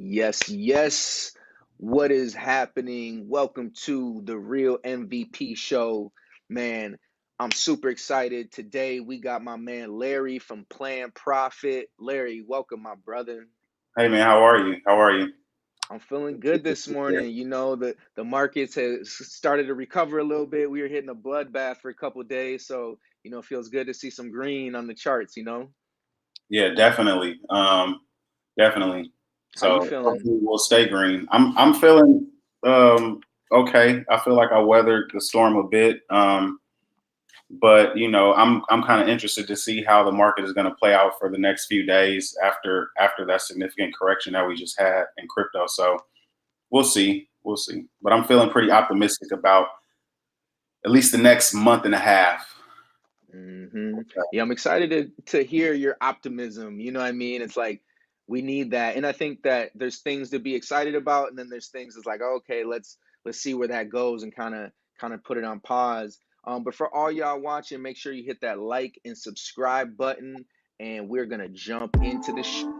Yes, yes. What is happening? Welcome to the Real MVP show. Man, I'm super excited. Today we got my man Larry from Plan Profit. Larry, welcome, my brother. Hey man, how are you? How are you? I'm feeling good this morning. The markets has started to recover a little bit. We were hitting a bloodbath for a couple days, so it feels good to see some green on the charts. Yeah, definitely. Definitely. How you So feeling? hopefully we'll stay green. I'm feeling um okay. I feel like I weathered the storm a bit. But I'm kind of interested to see how the market is going to play out for the next few days after that significant correction that we just had in crypto. So we'll see. We'll see. But I'm feeling pretty optimistic about at least the next month and a half. Yeah, I'm excited to hear your optimism. You know what I mean? It's like we need that, and I think that there's things to be excited about, and then there's things that's like, okay, let's see where that goes, and kind of put it on pause. But for all y'all watching, make sure you hit that like and subscribe button, and we're gonna jump into the show.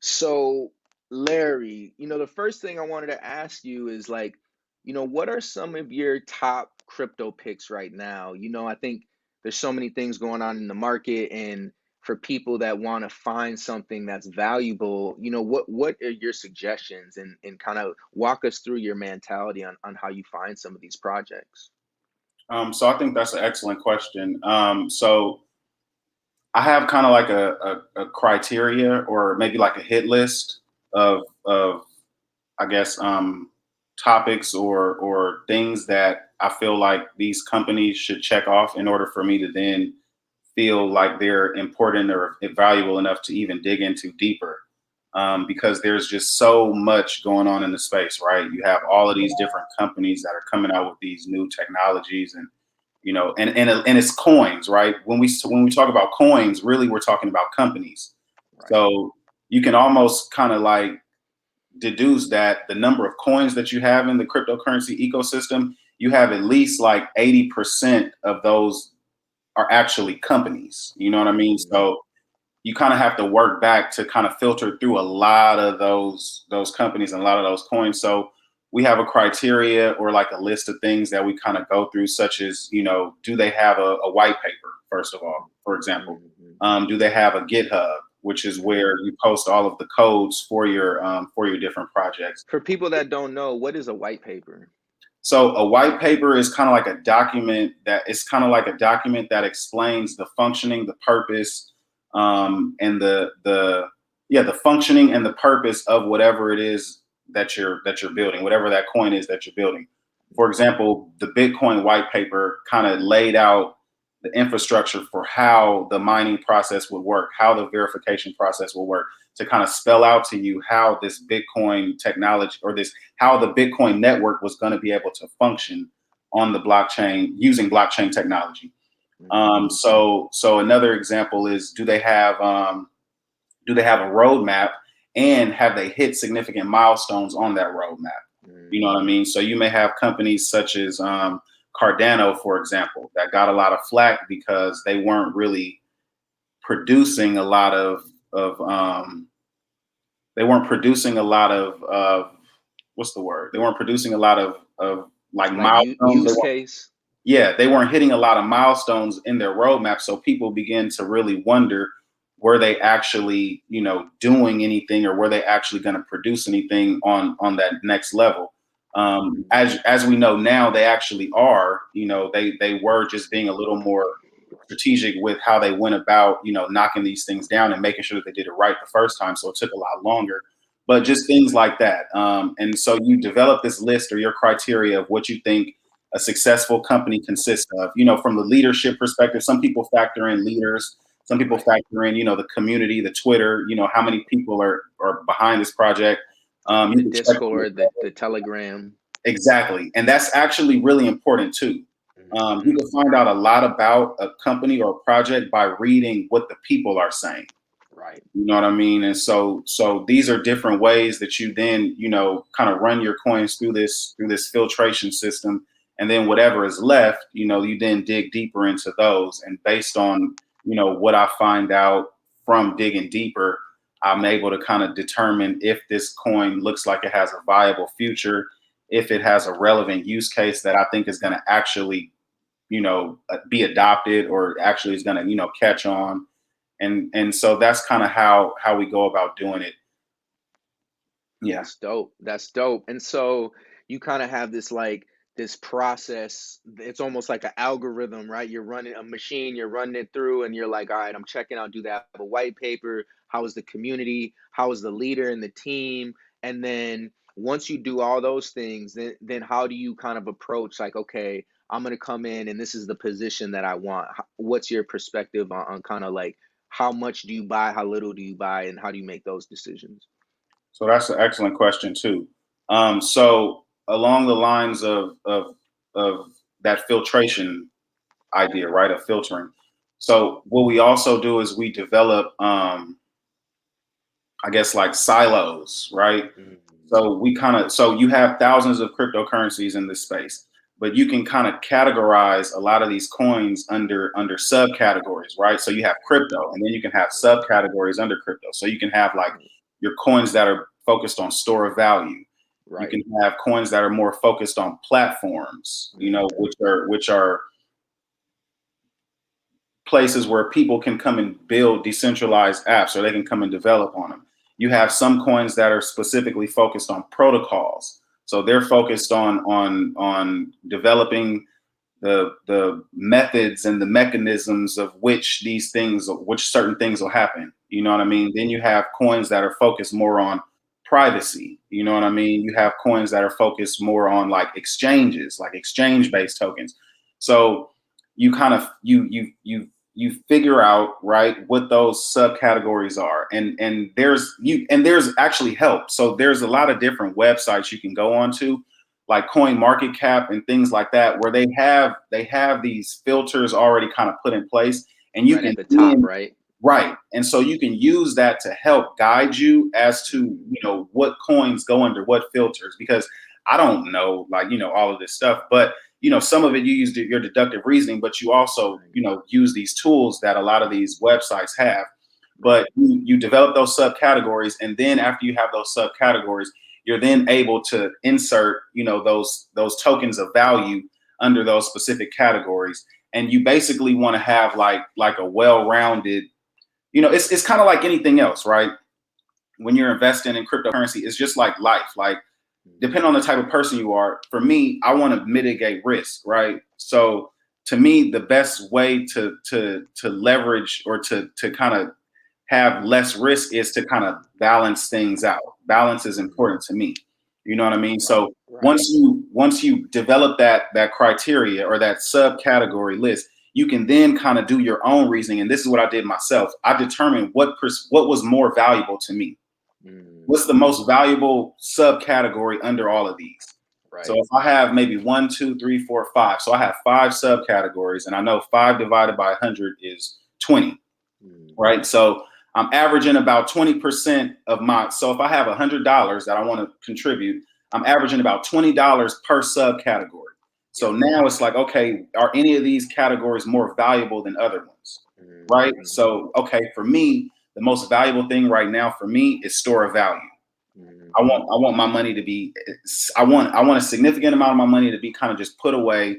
So, Larry, the first thing I wanted to ask you is like, what are some of your top crypto picks right now? I think there's so many things going on in the market, and for people that want to find something that's valuable, what are your suggestions, and kind of walk us through your mentality on how you find some of these projects. So I think that's an excellent question. So I have kind of like a criteria or maybe like a hit list of I guess topics or things that I feel like these companies should check off in order for me to then feel like they're important or valuable enough to even dig into deeper. Because there's just so much going on in the space, right? You have all of these different companies that are coming out with these new technologies and and it's coins, right? When we talk about coins, really we're talking about companies. Right. So you can almost kind of like deduce that the number of coins that you have in the cryptocurrency ecosystem, you have at least like 80% of those are actually companies. You know what I mean? Mhm. So you kind of have to work back to kind of filter through a lot of those companies and a lot of those coins. So we have a criteria or like a list of things that we kind of go through, such as do they have a white paper first of all, for example? Mhm. Do they have a GitHub, which is where Mhm. you post all of the codes for your different projects? For people that don't know, what is a white paper? So a white paper is kind of like a document that explains the functioning, the purpose, and the functioning and the purpose of whatever it is that you're building, whatever that coin is that you're building. For example, the Bitcoin white paper kind of laid out the infrastructure for how the mining process would work, how the verification process will work, to kind of spell out to you how this Bitcoin technology or this how the Bitcoin network was going to be able to function on the blockchain using blockchain technology. Mhm. So another example is do they have a roadmap and have they hit significant milestones on that roadmap? You know what I Mhm. mean? So you may have companies such as Cardano, for example, that got a lot of flack because they weren't really producing a lot of they weren't producing a lot of what's the word? They weren't producing a lot of like Like milestones. use case. They weren't hitting a lot of milestones in their roadmap. So people begin to really wonder, were they actually, doing anything, or were they actually going to produce anything on that next level? Mhm. As we know now, they actually are. They were just being a little more strategic with how they went about, knocking these things down and making sure that they did it right the first time. So it took a lot longer, but just things like that. And so you develop this list or your criteria of what you think a successful company consists of. From the leadership perspective, some people factor in leaders, some people Right. factor in, the community, the Twitter, how many people are behind this project. You The can check Discord, the Telegram. exactly, and that's actually really important too. You Mhm. can find out a lot about a company or a project by reading what the people are saying. Right. You know what I mean? And so these are different ways that you then, kind of run your coins through this filtration system. And then whatever is left, you then dig deeper into those. And based on, what I find out from digging deeper, I'm able to kind of determine if this coin looks like it has a viable future, if it has a relevant use case that I think is going to actually, be adopted, or actually is going to, catch on. And so that's kind of how we go about doing it. Yeah. That's dope. That's dope. And so you kind of have this like this process. It's almost like an algorithm, right? You're running a machine, you're running it through, and you're like, all right, I'm checking out, do that have a white paper? How is the community? How is the leader and the team? And then once you do all those things, then how do you kind of approach like, okay, I'm gonna come in and this is the position that I want. What's your perspective on kind of like how much do you buy, how little do you buy, and how do you make those decisions? So that's an excellent question too. So along the lines of that filtration idea, right? Of filtering. So what we also do is we develop, I guess, like silos, right? Mm, So you have thousands of cryptocurrencies in this space, but you can kind of categorize a lot of these coins under subcategories, right? So you have crypto, and then you can have subcategories under crypto. So you can have like your coins that are focused on store of value. You right. can have coins that are more focused on platforms, Mhm. which are places where people can come and build decentralized apps, or they can come and develop on them. You have some coins that are specifically focused on protocols. So they're focused on developing the methods and the mechanisms of which certain things will happen. You know what I mean? Then you have coins that are focused more on privacy. You know what I mean? You have coins that are focused more on like exchanges, like exchange-based tokens. So you kind of you figure out, right, what those subcategories are, and there's actually help. So there's a lot of different websites you can go on to, like Coin Market Cap and things like that, where they have these filters already kind of put in place, and you Right can at the top, then, right? right, and so you can use that to help guide you as to, Mhm. what coins go under what filters, because I don't know, like, all of this stuff, but some of it you use your deductive reasoning, but you also, Right, use these tools that a lot of these websites have. But right. you develop those subcategories, and then after you have those subcategories, you're then able to insert, those tokens of value under those specific categories. And you basically want to have like a well-rounded, it's kind of like anything else, right? When you're investing in cryptocurrency, it's just like life. Like, depending Mhm. on the type of person you are, for me, I want to mitigate risk, right? So to me, the best way to leverage, or to kind of have less risk, is to kind of balance things out. Balance is Mhm. important to me. You know what I mean? Right, So right. once you develop that criteria or that subcategory list, you can then kind of do your own reasoning. And this is what I did myself. I determined what was more valuable to me. Mm, What's the most valuable subcategory under all of these? So right. if I have maybe one, two, three, four, five, so I have five subcategories, and I know 5 divided by 100 is 20, Mm, right? So I'm averaging about 20% of my. So if I have $100 that I want to contribute, I'm averaging about $20 per subcategory. So yep. now it's like, okay, are any of these categories more valuable than other ones, right? Mhm. So okay, for me, the most valuable thing right now for me is store of value. Mhm. I want my money to be. I want a significant amount of my money to be kind of just put away.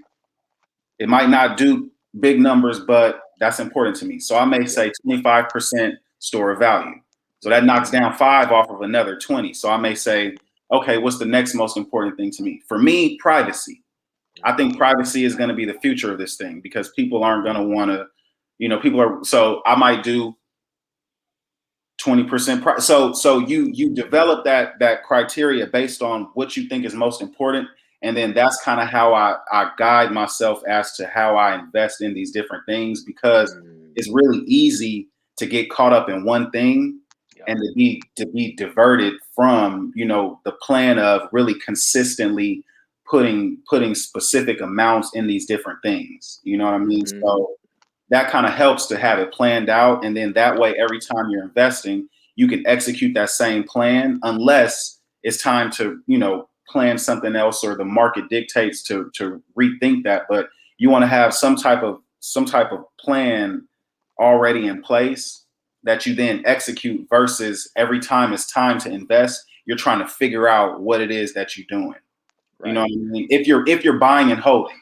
It might not do big numbers, but that's important to me. So I may Yep. say 25% store of value. So that knocks Mhm. down five off of another 20. So I may say, okay, what's the next most important thing to me? For me, privacy. I think Mhm. privacy is going to be the future of this thing, because people aren't going to want to, people are. So I might do 20%. So you develop that criteria based on what you think is most important. And then that's kind of how I guide myself as to how I invest in these different things, because Mm, it's really easy to get caught up in one thing, yep. and to be diverted from, the plan of really consistently putting specific amounts in these different things. You know what I mean? Mhm. So that kind of helps to have it planned out. And then that way, every time you're investing, you can execute that same plan unless it's time to, plan something else or the market dictates to rethink that. But you want to have some type of plan already in place that you then execute versus every time it's time to invest, you're trying to figure out what it is that you're doing. You know what Right. I mean? If you're buying and holding,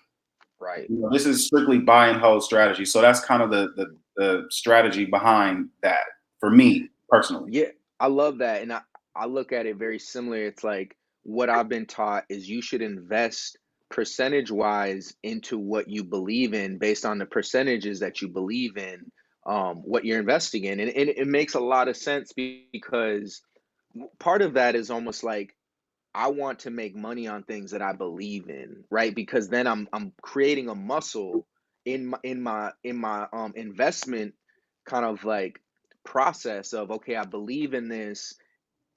Right. this is strictly buy and hold strategy. So that's kind of the strategy behind that for me personally. Yeah, I love that. And I look at it very similar. It's like what I've been taught is you should invest percentage wise into what you believe in based on the percentages that you believe in, what you're investing in. And it makes a lot of sense because part of that is almost like I want to make money on things that I believe in, right? Because then I'm creating a muscle in my investment kind of like process of okay, I believe in this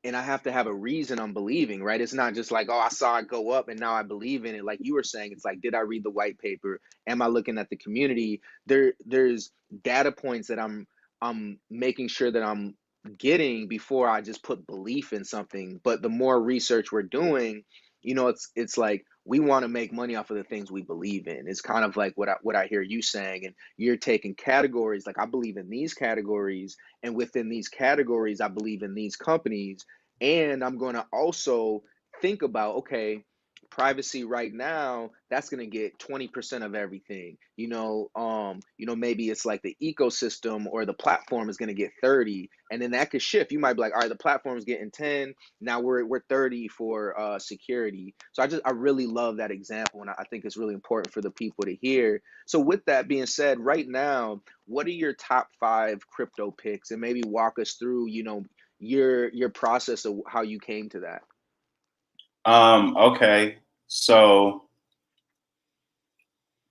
and I have to have a reason I'm believing, right? It's not just like, oh, I saw it go up and now I believe in it. Like you were saying, it's like, did I read the white paper? Am I looking at the community? There's data points that I'm making sure that I'm getting before I just put belief in something. But the more research we're doing, it's like we want to make money off of the things we believe in. It's kind of like what I hear you saying, and you're taking categories like I believe in these categories, and within these categories, I believe in these companies, and I'm going to also think about, okay, privacy right now, that's going to get 20% of everything. Maybe it's like the ecosystem or the platform is going to get 30, and then that could shift. You might be like, all right, the platform is getting 10, now we're 30 for security. So I really love that example, and I think it's really important for the people to hear. So with that being said, right now, what are your top 5 crypto picks, and maybe walk us through, your process of how you came to that. Okay. So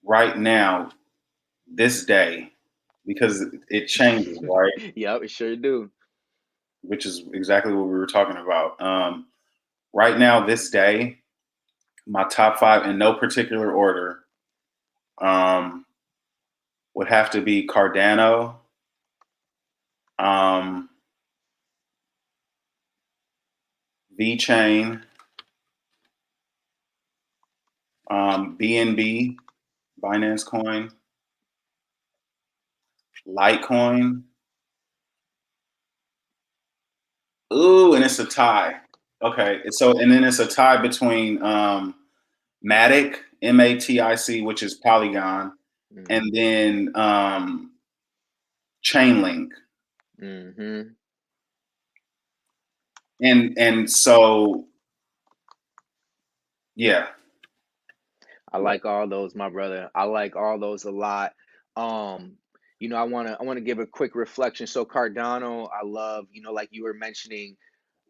right now, this day, because it changes, right? Yep, it sure do. Which is exactly what we were talking about. Right now, this day, my top five in no particular order um, would have to be Cardano, um, V Chain, BNB, Binance Coin, Litecoin. Ooh, and it's a tie. Okay, so and then it's a tie between Matic, Matic, which is Polygon, and Hmm. then Chainlink. Hmm. And so yeah. I like all those, my brother. I like all those a lot. Um, I wanna give a quick reflection. So Cardano, I love, like you were mentioning,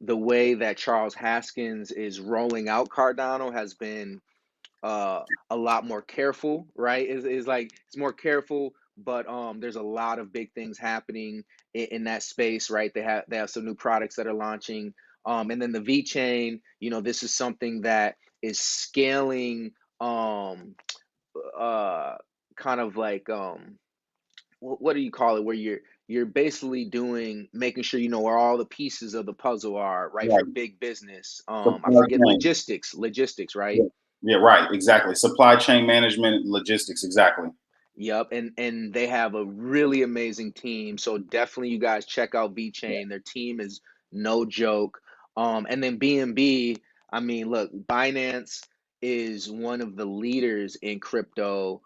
the way that Charles Haskins is rolling out Cardano has been a lot more careful, right? Is like it's more careful, but there's a lot of big things happening in that space, right? They have some new products that are launching. And then the V chain, this is something that is scaling um uh kind of like what do you call it, where you're basically doing making sure you know where all the pieces of the puzzle are, right, for Right. big business. I Supply forget, chain. logistics, right? Yeah. Yeah, right. Exactly. Supply chain management, logistics. Exactly. Yep, and they have a really amazing team. So definitely you guys check out Yeah. VeChain. Their team is no joke. And then BNB, I mean, look, Binance is one of the leaders in crypto.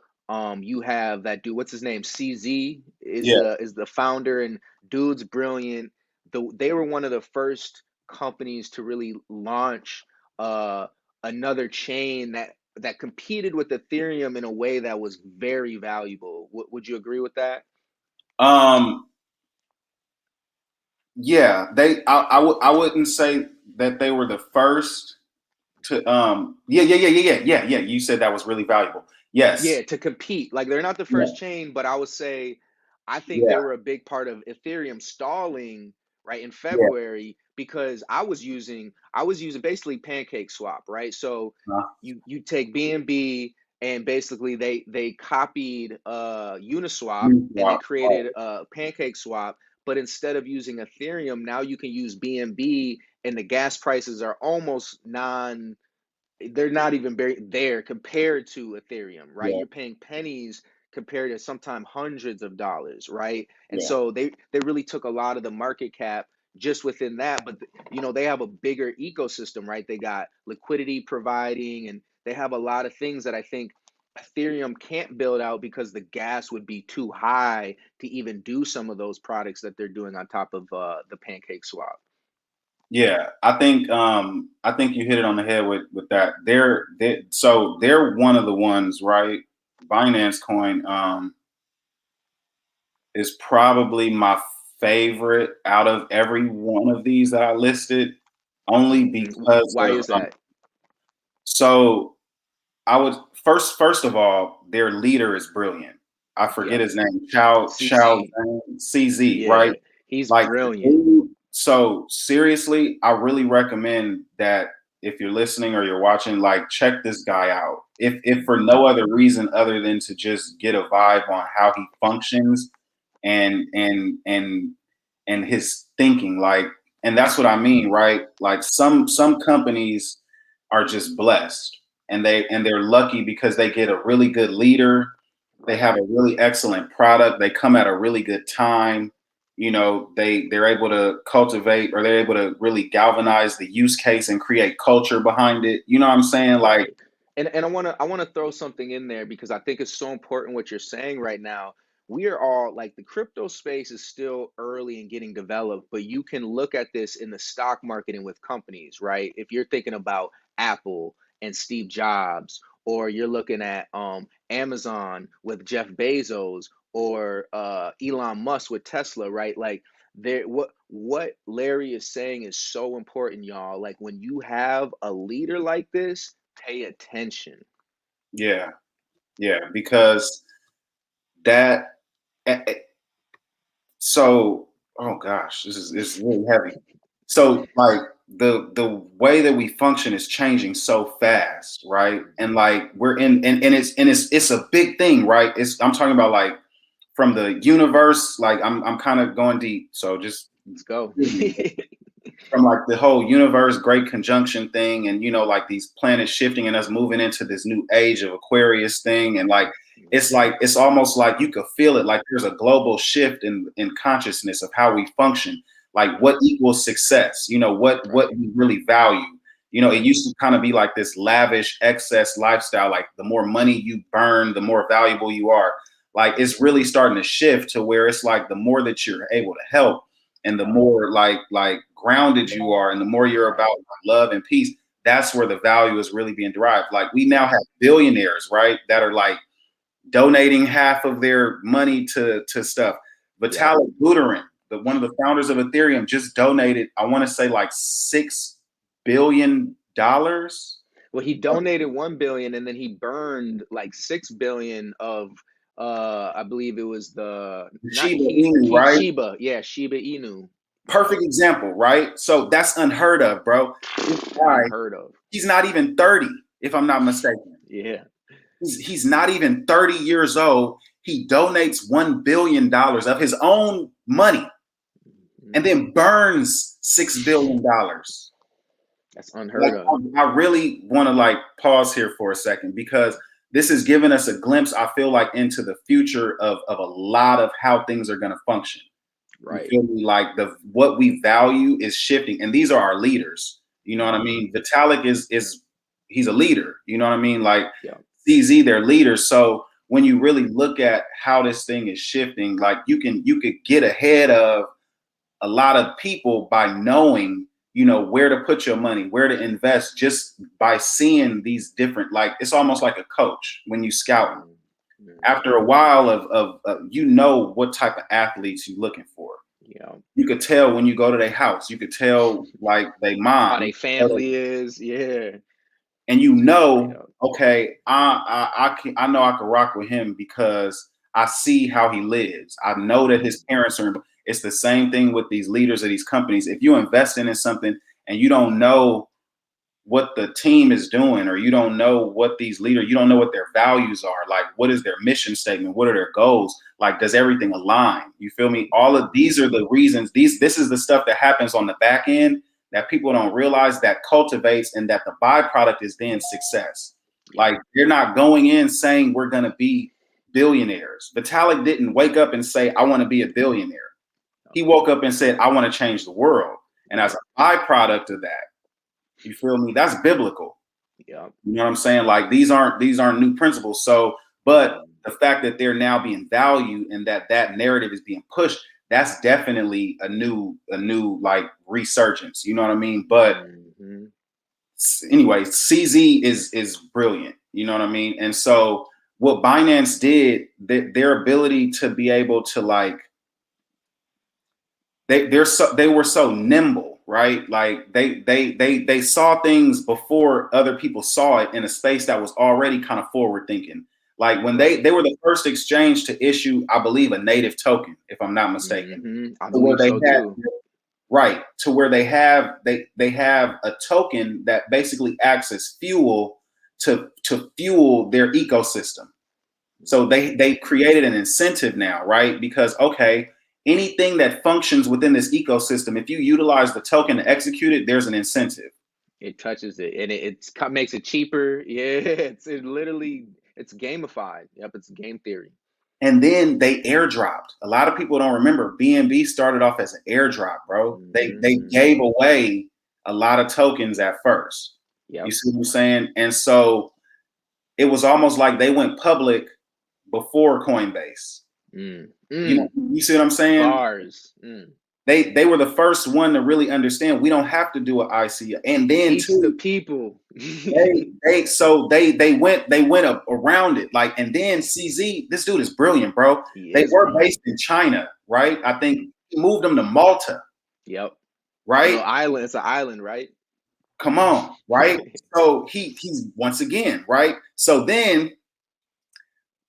You have that dude, what's his name? CZ is Yeah. the founder, and dude's brilliant. They were one of the first companies to really launch uh another chain that competed with Ethereum in a way that was very valuable. Would you agree with that? Um. Yeah. I wouldn't say that they were the first to. Yeah. Yeah. Yeah. Yeah. Yeah. Yeah. Yeah. You said that was really valuable. Yeah, Yes. to compete. Like they're not the Yeah. first chain, but I would say I think they Yeah. were a big part of Ethereum stalling right in Yeah. February because I was using basically Pancake Swap, right? So Uh, you take BNB. and basically they copied Uniswap, and they Wow. created a pancake swap. But instead of using Ethereum, now you can use BNB, and the gas prices are almost non they're not even very there compared to Ethereum, right? Yeah. You're paying pennies compared to sometimes hundreds of dollars, right? And Yeah. so they really took a lot of the market cap just within that, but they have a bigger ecosystem, right? They got liquidity providing, and they have a lot of things that I think Ethereum can't build out because the gas would be too high to even do some of those products that they're doing on top of the pancake swap. Yeah, I think you hit it on the head with that. So they're one of the ones, right? Binance Coin is probably my favorite out of every one of these that I listed, only because Why of is that? so I would first of all, their leader is brilliant. I forget Yep. his name, Chow CZ. CZ, right? Yeah, he's Like, brilliant. dude, so seriously, I really recommend that if you're listening or you're watching, like check this guy out. If for no other reason other than to just get a vibe on how he functions and and his thinking, like, and that's what I mean, right? Like some companies are just blessed and they're lucky because they get a really good leader, they Right. have a really excellent product, they come at a really good time, they're able to cultivate, or they're able to really galvanize the use case and create culture behind it, you know what I'm saying, like. Right. And I want to throw something in there because I think it's so important what you're saying right now. We are all like the crypto space is still early and getting developed, but you can look at this in the stock market and with companies, right? If you're thinking about Apple and Steve Jobs, or you're looking at Amazon with Jeff Bezos, or Elon Musk with Tesla, right? Like there what Larry is saying is so important, y'all. Like when you have a leader like this, pay attention. Yeah, yeah, because that eh, eh, so oh gosh, this is really heavy. So like the way that we function is changing so fast, right? And Mhm. like we're in and it's a big thing, right? I'm talking about like from the universe, like I'm kind of going deep. So just Let's go. from like the whole universe great conjunction thing, and like these planets shifting and us moving into this new age of Aquarius thing, and like it's almost like you could feel it, like there's a global shift in consciousness of how we function, like what Yep. equals success, what Right. we really value. It used to kind of be like this lavish excess lifestyle, like the more money you burn, the more valuable you are. Like it's really starting to shift to where it's like the more that you're able to help, and the Yep. more like grounded you are, and the more you're about Right. love and peace, that's where the value is really being derived. Like we now Yep. have billionaires, right, that are like donating half of their money to stuff. Yep. Vitalik Buterin, one of the founders of Ethereum, just donated, I want to say like $6 billion. Well, he donated 1 billion, and then he burned like 6 billion of I believe it was the not Shiba he Inu, he right? Shiba, yeah, Shiba Inu. Yep. Perfect example, right? So that's unheard of, bro. This guy, Unheard of. he's not even 30, if I'm not mistaken. Yeah. He's not even 30 years old. He donates $1 billion of his own money Mhm. and then burns $6 billion. That's Like unheard of. I really want to like pause here for a second, because this is giving us a glimpse, I feel like, into the future of a lot of how things are going to function. You Right. feel me? Like what we value is shifting, and these are our leaders. You know what I Hmm. mean? Vitalik is he's a leader. You know what I mean? Like Yep. CZ, their leaders. So when you really look at how this thing is shifting, like you could get ahead of a lot of people by knowing, where to put your money, where to invest, just by seeing these different, like it's almost like a coach when you scouting. Hmm. After a while of what type of athletes you're looking for. Yeah. You could tell when you go to their house. You could tell like they How mom. they family is. Yeah. And Yeah. okay, I know I can rock with him because I see how he lives. I know that his Mhm. parents are. It's the same thing with these leaders of these companies. If you invest in something and you don't know what the team is doing, or you don't know what these leaders, you don't know what their values are. Like, what is their mission statement? What are their goals? Like, does everything align? You feel me? All of these are the reasons. This is the stuff that happens on the back end that people don't realize, that cultivates, and that the byproduct is then success. Yeah. Like, they're not going in saying we're going to be billionaires. Vitalik didn't wake up and say, I want to be a billionaire. He woke up and said, I want to change the world. And as a byproduct of that, you feel me? That's biblical. Yeah. You know what I'm saying? Like, these aren't new principles. So, but the fact that they're now being valued and that narrative is being pushed, that's definitely a new like resurgence. You know what I mean? But anyway, CZ is brilliant. You know what I mean? And so what Binance did, their ability to be able to, like, they were so nimble, right? Like, they saw things before other people saw it in a space that was already kind of forward thinking. Like, when they were the first exchange to issue, I believe, a native token, if I'm not mistaken. I believe so too. Right, to where they have a token that basically acts as fuel to fuel their ecosystem. So they created an incentive now, right? Because, okay, anything that functions within this ecosystem, if you utilize the token to execute it, there's an incentive. It touches it, and it makes it cheaper. Yeah, it's gamified. Yep, it's game theory. And then they airdropped. A lot of people don't remember BNB started off as an airdrop, bro. They gave away a lot of tokens at first. Yep. You see what I'm saying? And so it was almost like they went public before Coinbase. You know, you see what I'm saying? Bars. They were the first one to really understand we don't have to do an ICO. And then the people. they went around it. Like, and then CZ, this dude is brilliant, bro. They were based in China, right? I think he moved them to Malta. Yep. Right? Island. It's an island, right? Come on, right? So he's once again, right? So then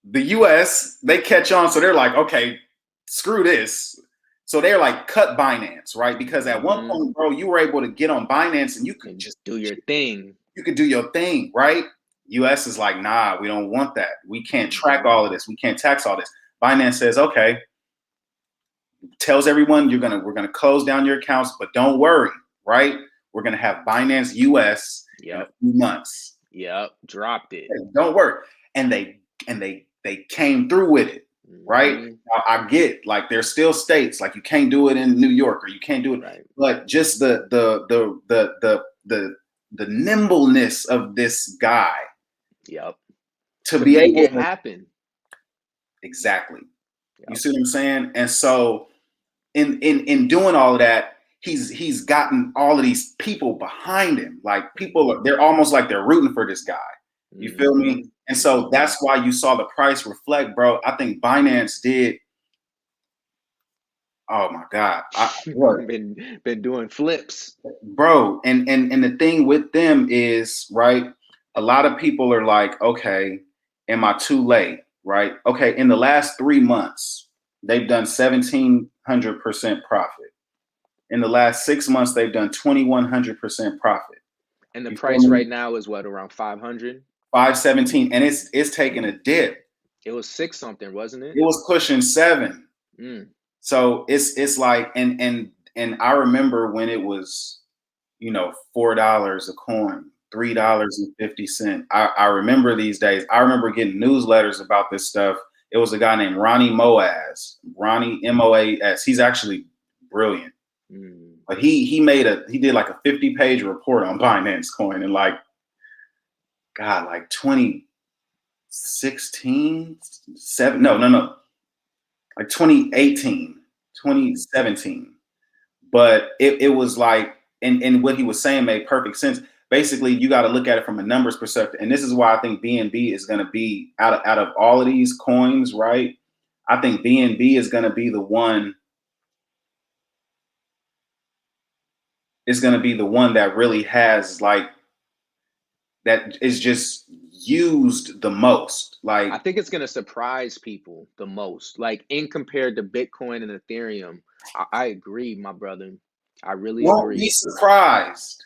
the US, they catch on, so they're like, okay, screw this. So they're like, cut Binance, right? Because at one point, bro, you were able to get on Binance and you could just do your thing. You could do your thing, right? US is like, nah, we don't want that. We can't track all of this. We can't tax all this. Binance says, okay, tells everyone we're gonna close down your accounts, but don't worry, right? We're gonna have Binance US in a few months. Yep, dropped it. Don't worry. And they came through with it. Right. Now, I get, like, there's still states like you can't do it in New York or you can't do it, right. But just the nimbleness of this guy. Yep. To be able to happen. Exactly. Yep. You see what I'm saying? And so in doing all of that, he's gotten all of these people behind him. Like, they're almost like they're rooting for this guy. You feel me? And so that's why you saw the price reflect, bro. I think Binance did. Oh my God. Been doing flips. Bro. And the thing with them is, right, a lot of people are like, okay, am I too late? Right? Okay, in the last 3 months, they've done 1,700% profit. In the last 6 months, they've done 2,100% profit. And the price right now is what, around 500? 517, and it's taking a dip. It was 6 something, wasn't it? It was pushing 7. So it's like, and I remember when it was, $4 a coin, $3.50. I remember these days. I remember getting newsletters about this stuff. It was a guy named Ronnie Moaz, Ronnie Moas. He's actually brilliant, but he did like a 50-page report on Binance Coin, and like, God, like 2016, like 2018, 2017. But it was like, and what he was saying made perfect sense. Basically, you got to look at it from a numbers perspective. And this is why I think BNB is going to be out of all of these coins, right? I think BNB is going to be the one. It's going to be the one that really has, like, that is just used the most. Like, I think it's going to surprise people the most. Like, in compared to Bitcoin and Ethereum, I agree, my brother. I really agree. Won't be surprised.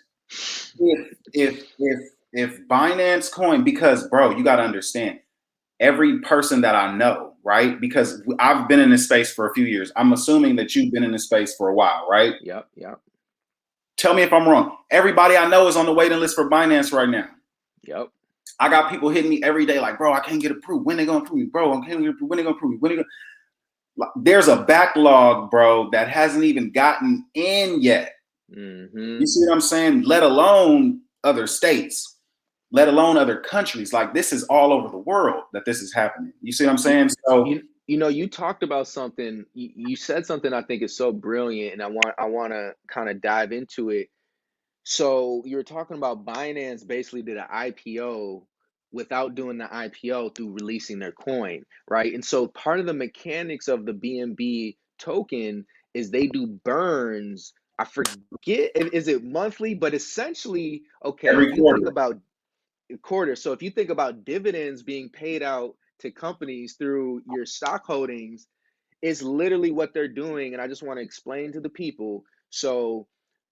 If Binance Coin, because bro, you got to understand every person that I know, right? Because I've been in this space for a few years. I'm assuming that you've been in this space for a while, right? Yep, yep, Tell me if I'm wrong. Everybody I know is on the waiting list for Binance right now. yep. I got people hitting me every day like, bro, I can't get approved. When they gonna approve me? Bro, I can't get approved. When they gonna approve me? When they gonna... There's a backlog, bro, that hasn't even gotten in yet. Mm-hmm. You see what I'm saying? Let alone other states, let alone other countries. Like this is all over the world that this is happening. You see what I'm You, saying? So you talked about something. You said something I think is so brilliant, and I want to kind of dive into it. So you were talking about Binance basically did an IPO without doing the IPO through releasing their coin, right? And so part of the mechanics of the BNB token is they do burns. I forget, is it monthly? But essentially, okay, if every you think quarter. about quarter, so if you think about dividends being paid out to companies through your stock holdings, is literally what they're doing. And I just want to explain to the people. So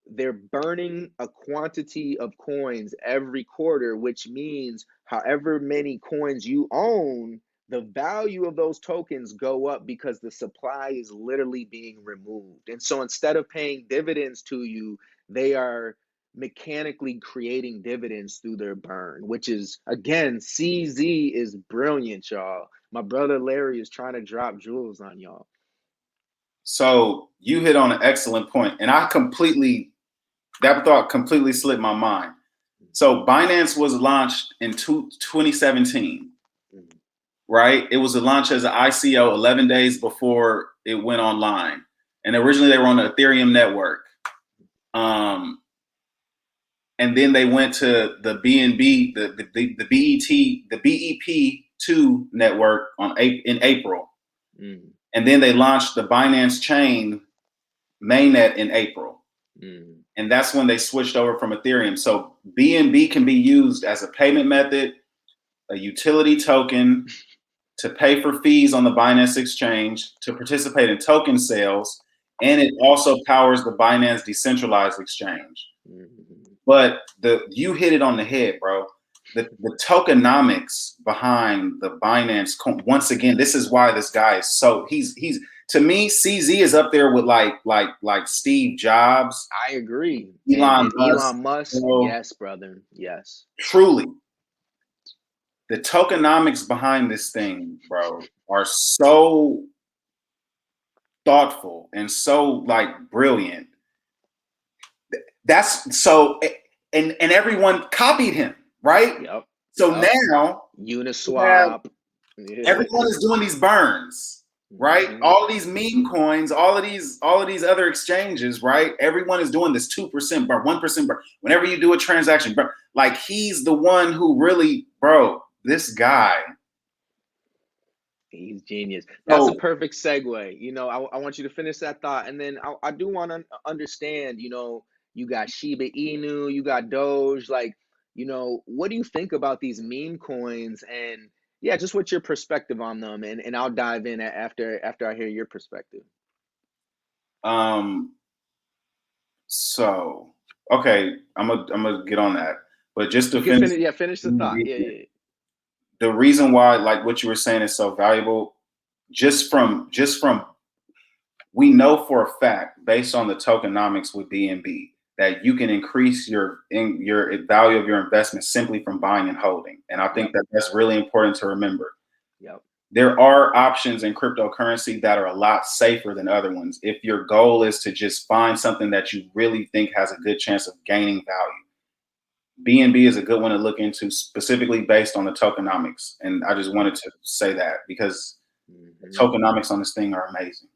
they're burning a quantity of coins every quarter, which means however many coins you own, the value of those tokens go up because the supply is literally being removed. And so instead of paying dividends to you, they are mechanically creating dividends through their burn, which is again, CZ is brilliant, y'all. My brother Larry is trying to drop jewels on y'all. So you hit on an excellent point, and that thought completely slipped my mind. So Binance was launched in 2017, Mhm. right? It was launched as an ICO 11 days before it went online, and originally they were on the Ethereum network. And then they went to the BNB, the BEP2 network in April, Mm, and then they launched the Binance Chain mainnet in April, mm, and that's when they switched over from Ethereum. So BNB can be used as a payment method, a utility token, to pay for fees on the Binance exchange, to participate in token sales, and it also powers the Binance decentralized exchange. mm. But you hit it on the head, bro. The tokenomics behind the Binance once again, this is why this guy is so he's to me, CZ is up there with like Steve Jobs, I agree. Elon And Musk. Elon Musk, So yes, brother. Yes. truly, the tokenomics behind this thing, bro, are so thoughtful and so like brilliant. That's so and everyone copied him, right? Yep. So Yep. now you have Uniswap. Yeah. everyone is doing these burns, right? Hmm. All of these meme coins, all of these other exchanges, right? Everyone is doing this 2% burn, 1% burn. Whenever you do a transaction, burn, like he's the one who really, bro, this guy. He's genius. That's a So perfect segue. I want you to finish that thought. And then I do want to understand, you got Shiba Inu, you got Doge. Like, what do you think about these meme coins? And yeah, just what's your perspective on them? And I'll dive in after I hear your perspective. um so okay, I'm gonna get on that. But just to You can finish finish, yeah, finish the thought. Yeah, yeah. the reason why like what you were saying is so valuable, just from we know for a fact based on the tokenomics with BNB that you can increase your value of your investment simply from buying and holding. And I think Yep, that that's really important to remember. yep, There are options in cryptocurrency that are a lot safer than other ones. If your goal is to just find something that you really think has a good chance of gaining value, BNB is a good one to look into specifically based on the tokenomics. And I just yep. wanted to say that because the Hmm. tokenomics on this thing are amazing.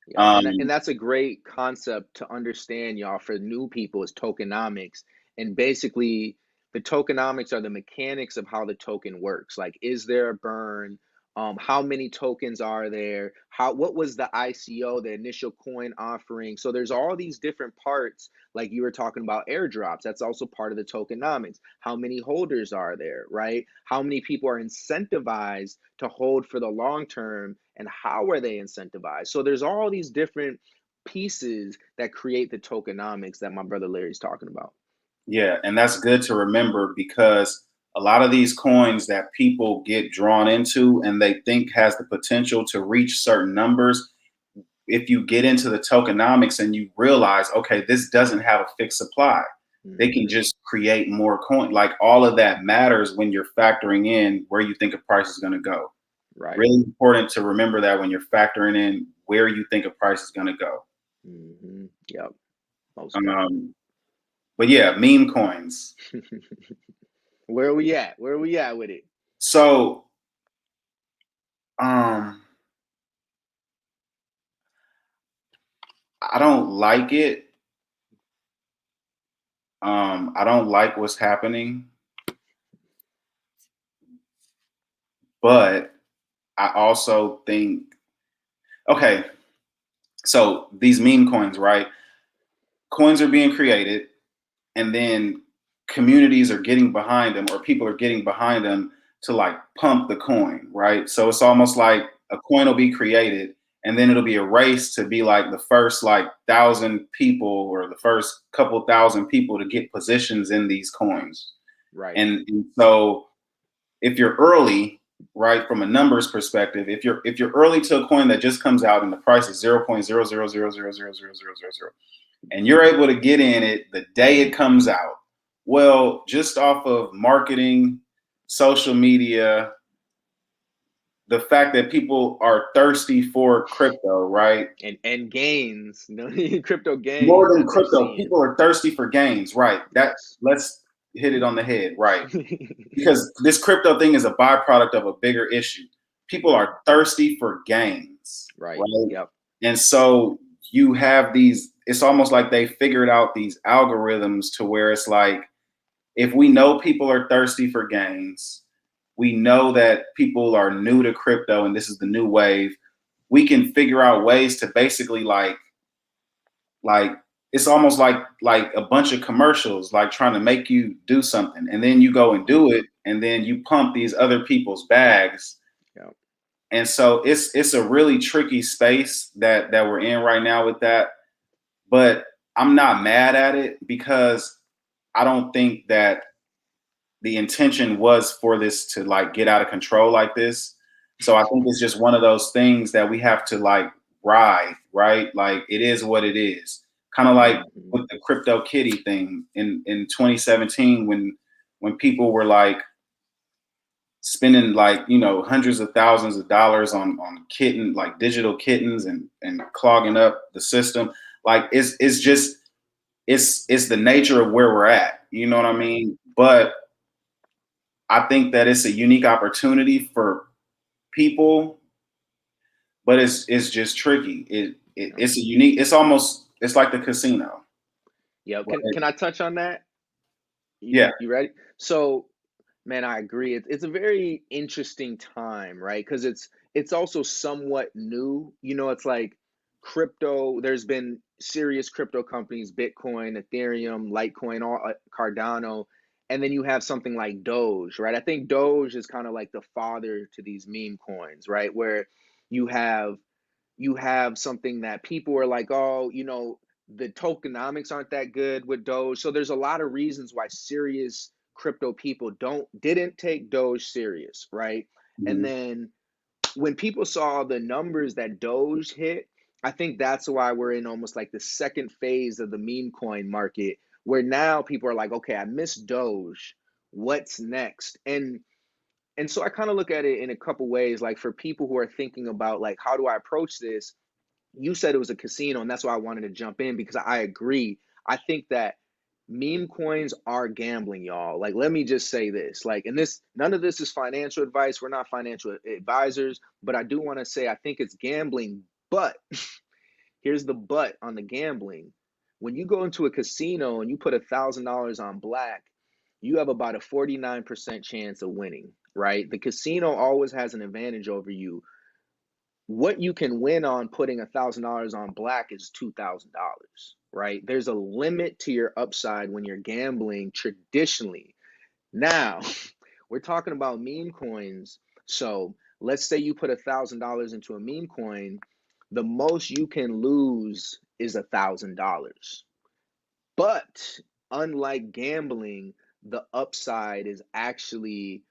Yep. And Um, that's a great concept to understand, y'all, for new people is tokenomics. And basically, the tokenomics are the mechanics of how the token works. Like, is there a burn? How many tokens are there? What was the ICO, the initial coin offering? So there's all these different parts, like you were talking about airdrops. That's also part of the tokenomics. How many holders are there, right? How many people are incentivized to hold for the long term, and how are they incentivized? So there's all these different pieces that create the tokenomics that my brother Larry's talking about. Yeah, and that's good to remember because a lot of these coins that people get drawn into and they think has the potential to reach certain numbers, if you get into the tokenomics and you realize, okay, this doesn't have a fixed supply, they can Hmm. just create more coin. Like all of that matters when you're factoring in where you think a price is going to go. Right. Really important to remember that when you're factoring in where you think a price is going to go. Yep. Most Um, but yeah, meme coins. definitely. Where are we at? Where are we at with it? So um, I don't like it. I don't like what's happening, but I also think, okay, so these meme coins, right? Coins are being created, and then communities are getting behind them, or people are getting behind them to like pump the coin, right? So it's almost like a coin will be created, and then it'll be a race to be like the first like 1,000 people or the first couple thousand people to get positions in these coins. Right. And so if you're early, right, from a numbers perspective, if you're early to a coin that just comes out and the price is 0.000000000, and you're able to get in it the day it comes out, well, just off of marketing, social media, the fact that people are thirsty for crypto, right? And gains, crypto More gains than that they're crypto, seeing. people are thirsty for gains, right? That Yes. let's hit it on the head, right? Because this crypto thing is a byproduct of a bigger issue. People are thirsty for gains, Right. right? Yep. And so you have these, it's almost like they figured out these algorithms to where it's like, if we know people are thirsty for gains, we know that people are new to crypto and this is the new wave, we can figure out ways to basically like it's almost like a bunch of commercials like trying to make you do something and then you go and do it and then you pump these other people's bags. Yep. And so it's a really tricky space that we're in right now with that, but I'm not mad at it because I don't think that the intention was for this to like get out of control like this. So I think it's just one of those things that we have to like ride, right? Like it is what it is. Kind of like Hmm. with the crypto kitty thing in 2017 when people were like spending like, hundreds of thousands of dollars on kitten, like digital kittens and clogging up the system. Like it's just it's the nature of where we're at. You know what I Right. mean? But I think that it's a unique opportunity for people, but it's just tricky. Yep. It's a unique. It's like the casino. Yep. Can Right? I touch on that? Yeah. You ready? So, man, I agree. It's a very interesting time, right? Because it's also somewhat new. It's like crypto. There's been serious crypto companies, Bitcoin, Ethereum, Litecoin, all Cardano, and then you have something like Doge, right? I think Doge is kind of like the father to these meme coins, right? Where you have you have something that people are like, oh, the tokenomics aren't that good with Doge. So there's a lot of reasons why serious crypto people didn't take Doge serious, right? And Mhm. then when people saw the numbers that Doge hit, I think that's why we're in almost like the second phase of the meme coin market, where now people are like, okay, I missed Doge. What's next? And so I kind of look at it in a couple ways. Like for people who are thinking about like, how do I approach this? You said it was a casino, and that's why I wanted to jump in because I agree. I think that meme coins are gambling, y'all. Like, let me just say this. Like, and this, none of this is financial advice. We're not financial advisors, but I do want to say I think it's gambling. But here's the but on the gambling. When you go into a casino and you put $1,000 on black, you have about a 49% chance of winning, right? The casino always has an advantage over you. What you can win on putting $1,000 on black is $2,000, right? There's a limit to your upside when you're gambling traditionally. Now, we're talking about meme coins. So let's say you put $1,000 into a meme coin, the most you can lose is $1,000. But unlike gambling, the upside is actually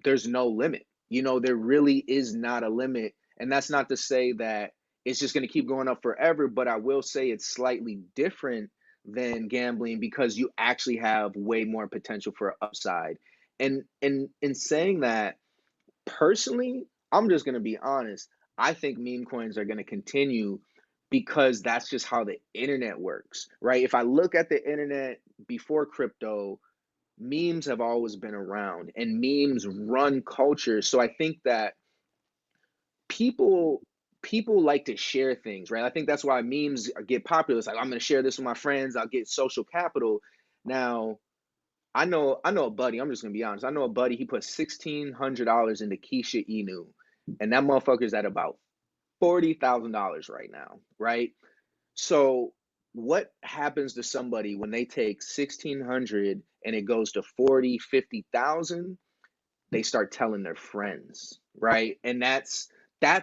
there's no limit. You know, there really is not a limit. And that's not to say that it's just going to keep going up forever, but I will say it's slightly different than gambling because you actually have way more potential for upside. And in saying that, personally, I'm just going to be honest. I think meme coins are going to continue because that's just how the internet works, right? If I look at the internet before crypto, memes have always been around and memes run culture. So I think that people people like to share things, right? I think that's why memes get popular. It's like I'm going to share this with my friends, I'll get social capital. Now, I know a buddy. I'm just gonna be honest. I know a buddy. He put $1,600 into Kishu Inu, and that motherfucker's at about $40,000 right now, right? So, what happens to somebody when they take 1,600 and it goes to 40, 50,000? They start telling their friends, right? And that's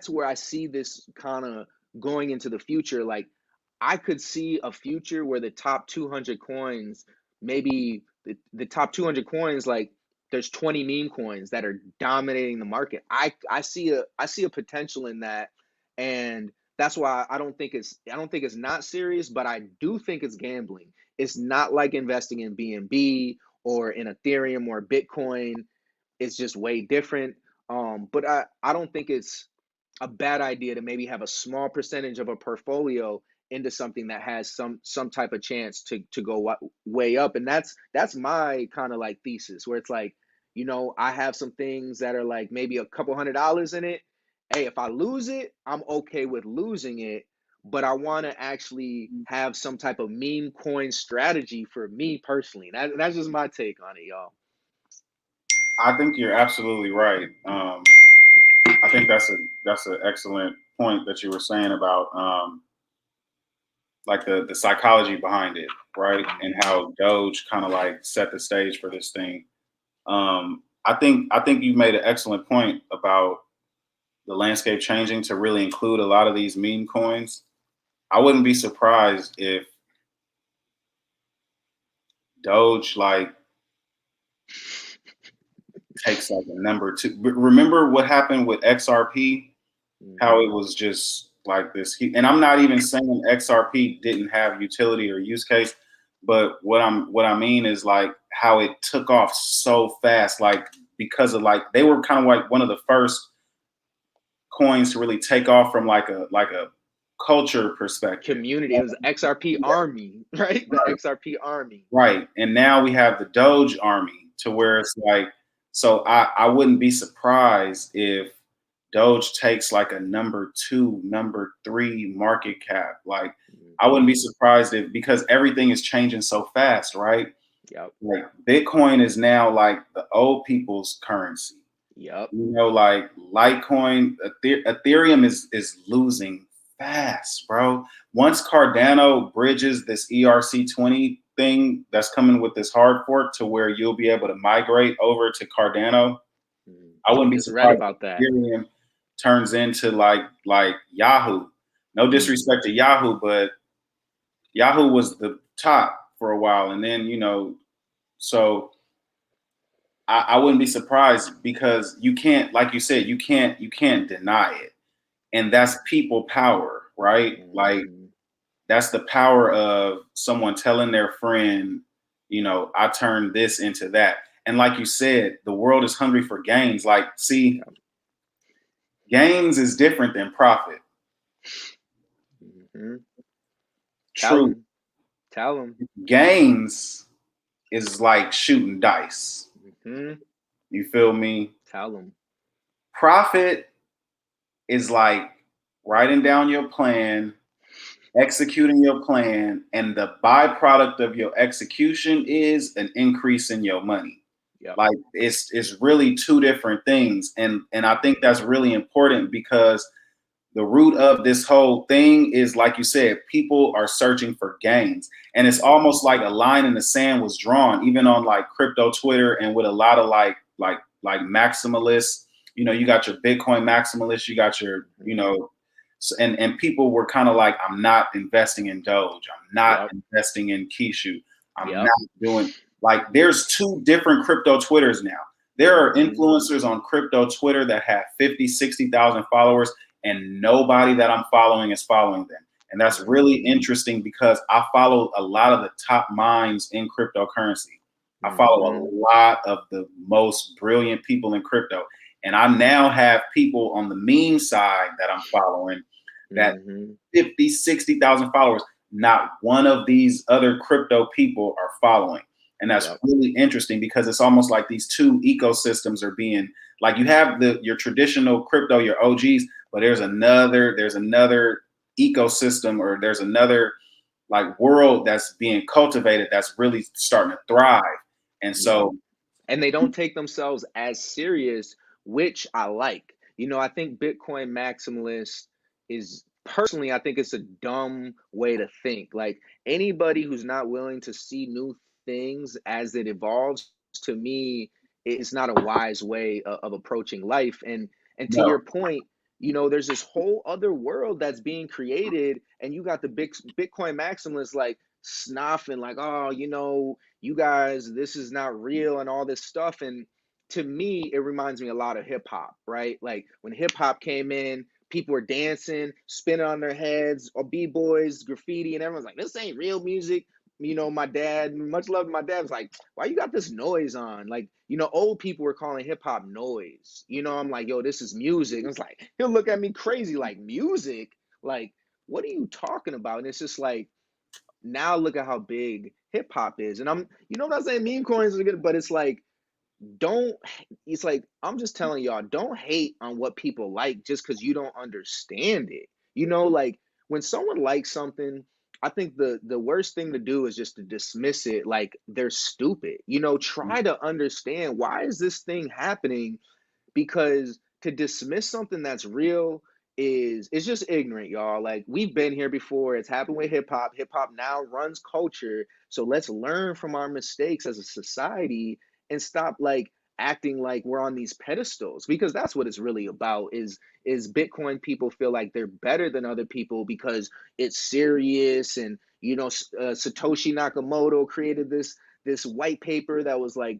where I see this kind of going into the future. Like, I could see a future where the top 200 coins, maybe the top 200 coins, like there's 20 meme coins that are dominating the market. I see a potential in that, and that's why I don't think it's not serious, but I do think it's gambling. It's not like investing in BNB or in Ethereum or Bitcoin. It's just way different. But I don't think it's a bad idea to maybe have a small percentage of a portfolio into something that has some type of chance to go way up. And that's my kind of like thesis, where it's like, I have some things that are like maybe a couple $100 in it. Hey, if I lose it, I'm okay with losing it, but I want to actually have some type of meme coin strategy for me personally. That's just my take on it, y'all. I think you're absolutely right. I think that's an excellent point that you were saying about like the psychology behind it, right? And how Doge kind of like set the stage for this thing. I think you made an excellent point about the landscape changing to really include a lot of these meme coins. I wouldn't be surprised if Doge like takes like a number two. But remember what happened with XRP? How Hmm. it was just like this. And I'm not even saying XRP didn't have utility or use case, but what I mean is like how it took off so fast, like because of like they were kind of like one of the first coins to really take off from like a culture perspective. Community. It was XRP Army, right? The Right. XRP Army. Right. And now we have the Doge army to where it's like, so I wouldn't be surprised if Doge takes like a number two, number three market cap. Like, I wouldn't be Hmm. surprised if, because everything is changing so fast, right? Yep. Like, Bitcoin is now like the old people's currency. Yep. Like Litecoin, Ethereum is losing fast, bro. Once Cardano bridges this ERC20 thing that's coming with this hard fork to where you'll be able to migrate over to Cardano, Mhm. I I wouldn't be just read surprised about if that. Ethereum turns into like Yahoo. No Mm. disrespect to Yahoo, but Yahoo was the top for a while, and then so I wouldn't be surprised because you can't, like you said, you can't deny it, and that's people power, right? Like Mhm. that's the power of someone telling their friend, I turned this into that, and like you said, the world is hungry for gains. Like, see, Yep. gains is different than profit. Mhm. Tell True, them. Tell them. gains is like shooting dice. Mhm. You feel me? Tell them. Profit is like writing down your plan, executing your plan, and the byproduct of your execution is an increase in your money. Yep. Like it's really two different things, and I think that's really important because the root of this whole thing is, like you said, people are searching for gains, and it's almost like a line in the sand was drawn, even on like crypto Twitter and with a lot of like maximalists. You got your Bitcoin maximalists, you got your Mhm. and people were kind of like, I'm not investing in Doge, I'm not Yep. investing in Kishu. I'm Yep. not doing like there's two different crypto Twitters now. There are Hmm. influencers on crypto Twitter that have 50, 60,000 followers, and nobody that I'm following is following them. And that's really Hmm. interesting because I follow a lot of the top minds in cryptocurrency. I follow a Hmm. lot of the most brilliant people in crypto. And I now have people on the meme side that I'm following that Hmm. 50, 60,000 followers. Not one of these other crypto people are following. And that's Yep. really interesting because it's almost like these two ecosystems are being like you have your traditional crypto, your OGs, but there's another ecosystem or there's another like world that's being cultivated that's really starting to thrive. And Yep. so And they don't take themselves as serious, which I like. I think Bitcoin maximalist is personally, I think it's a dumb way to think. Like anybody who's not willing to see new things as it evolves, to me, it's not a wise way of approaching life. And to no, your point, there's this whole other world that's being created, and you got the big Bitcoin maximalists like snoffing, like, oh, you guys, this is not real and all this stuff. And to me, it reminds me a lot of hip hop, right? Like when hip hop came in, people were dancing, spinning on their heads, or b-boys, graffiti, and everyone's like, this ain't real music. My dad, much love to my dad, was like, why you got this noise on? Like, old people were calling hip hop noise. I'm like, yo, this is music. I was like, he'll look at me crazy, like, music? Like, what are you talking about? And it's just like, now look at how big hip hop is. And I'm not saying meme coins are good, but it's like, don't, it's like, I'm just telling y'all, don't hate on what people like just because you don't understand it. Like when someone likes something, I think the worst thing to do is just to dismiss it like they're stupid. Try to understand, why is this thing happening? Because to dismiss something that's real is, it's just ignorant, y'all. Like we've been here before. It's happened with hip hop. Hip hop now runs culture. So let's learn from our mistakes as a society and stop like acting like we're on these pedestals, because that's what it's really about. Is Bitcoin people feel like they're better than other people because it's serious, and Satoshi Nakamoto created this white paper that was like,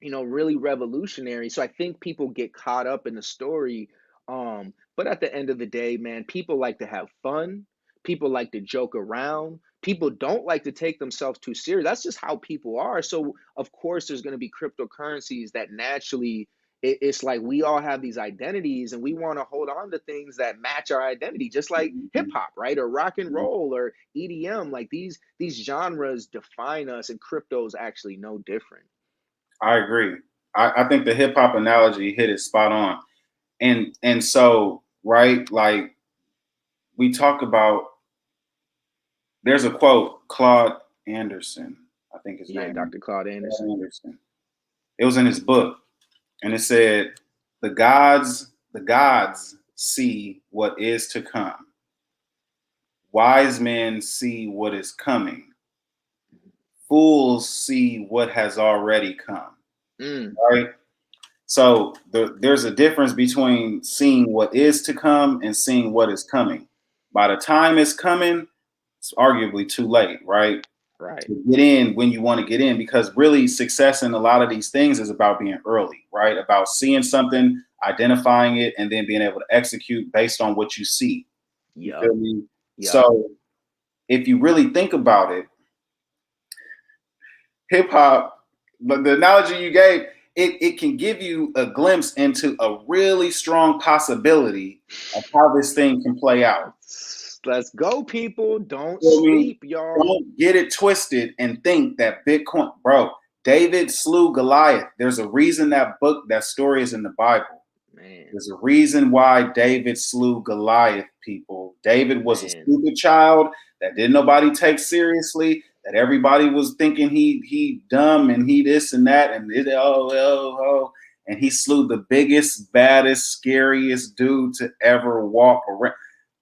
really revolutionary. So I think people get caught up in the story. But at the end of the day, man, people like to have fun. People like to joke around. People don't like to take themselves too serious. That's just how people are. So of course, there's going to be cryptocurrencies that naturally, it's like we all have these identities, and we want to hold on to things that match our identity, just like hip hop, right, or rock and roll, or EDM. Like these genres define us, and crypto is actually no different. I agree. I think the hip hop analogy hit it spot on. And so right, like we talk about there's a quote, Claude Anderson, I think his Yeah, name, Dr. Claude Claude Anderson. Anderson. It was in his book, and it said, the gods see what is to come. Wise men see what is coming. Fools see what has already come. Mm, Right? So there's a difference between seeing what is to come and seeing what is coming. By the time it's coming, it's arguably too late, right? right. To get in when you want to get in, because really success in a lot of these things is about being early, right? About seeing something, identifying it, and then being able to execute based on what you see. You Yup. feel me? Yup. So if you really think about it, hip hop, but the analogy you gave, it can give you a glimpse into a really strong possibility of how this thing can play out. Let's go, people. Don't You know what I mean? sleep, y'all. Don't get it twisted and think that Bitcoin, bro, David slew Goliath. There's a reason that book, that story is in the Bible. Man, There's a reason why David slew Goliath, people. David was a man. stupid child that didn't nobody take seriously, that everybody was thinking he dumb and he this and that, and oh. And he slew the biggest, baddest, scariest dude to ever walk around.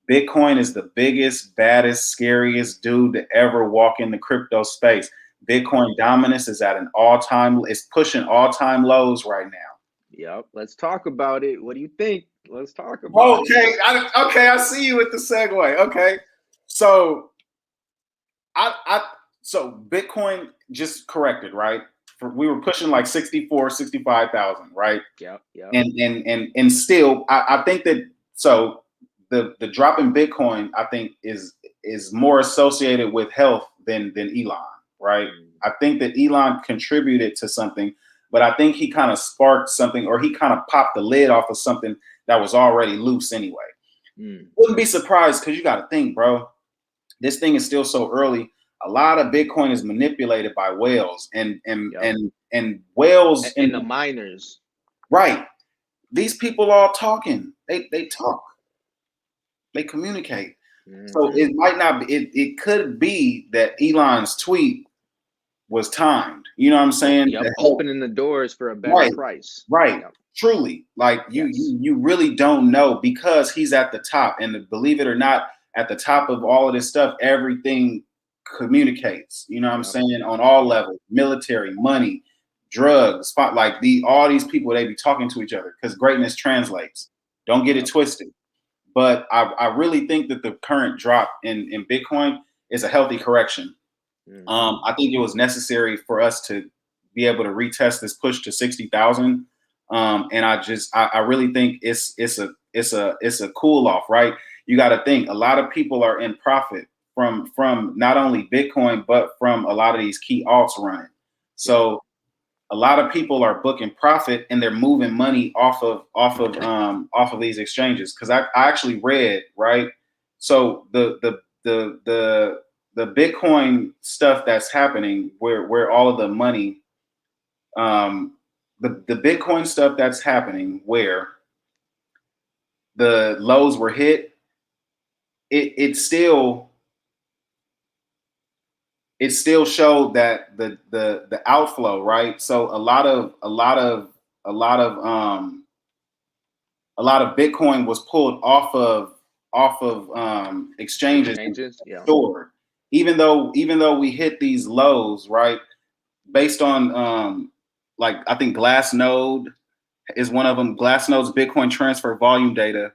Bitcoin is the biggest, baddest, scariest dude to ever walk in the crypto space. Bitcoin dominance is at an all-time, it's pushing all-time lows right now. Yep. Let's talk about it. What do you think? Let's talk about it. Okay, I see you with the segue. Okay, so I So Bitcoin just corrected, right? We were pushing like 64, 65,000, right? Yep, yep. And still, I think that so the drop in Bitcoin, I think is more associated with health than Elon, right? Mm, I think that Elon contributed to something, but I think he kind of sparked something, or he kind of popped the lid off of something that was already loose anyway. mm. Wouldn't be surprised, because you got to think, bro, this thing is still so early. A lot of Bitcoin is manipulated by whales, Yep. and whales in And the miners. right. These people all talking. They talk. They communicate. So Hmm. it might not be. It could be that Elon's tweet was timed. You know what I'm saying? Yep. To help. Opening the doors for a better Right. price. Right. Yep. Truly, like you Yes. you you really don't know, because he's at the top, and believe it or not, at the top of all of this stuff, everything communicates. You know what I'm Yep. saying? On all Yep. levels, military, money, drugs, spot like all these people, they be talking to each other because greatness translates. Don't get it Yep. twisted. But I really think that the current drop in Bitcoin is a healthy correction. Hmm. I think it was necessary for us to be able to retest this push to 60,000. And I really think it's a cool off, right? You got to think a lot of people are in profit from not only Bitcoin, but from a lot of these key alts running. Yep. So a lot of people are booking profit, and they're moving money off of these exchanges. Because I actually read, right. So the Bitcoin stuff that's happening, where all of the money, um, the Bitcoin stuff that's happening, where the lows were hit, it still showed that the outflow, right. So a lot of Bitcoin was pulled off of exchanges and Exchanges. Yeah. stored. Even though we hit these lows, right? Based on like, I think Glassnode is one of them. Glassnode's Bitcoin transfer volume data.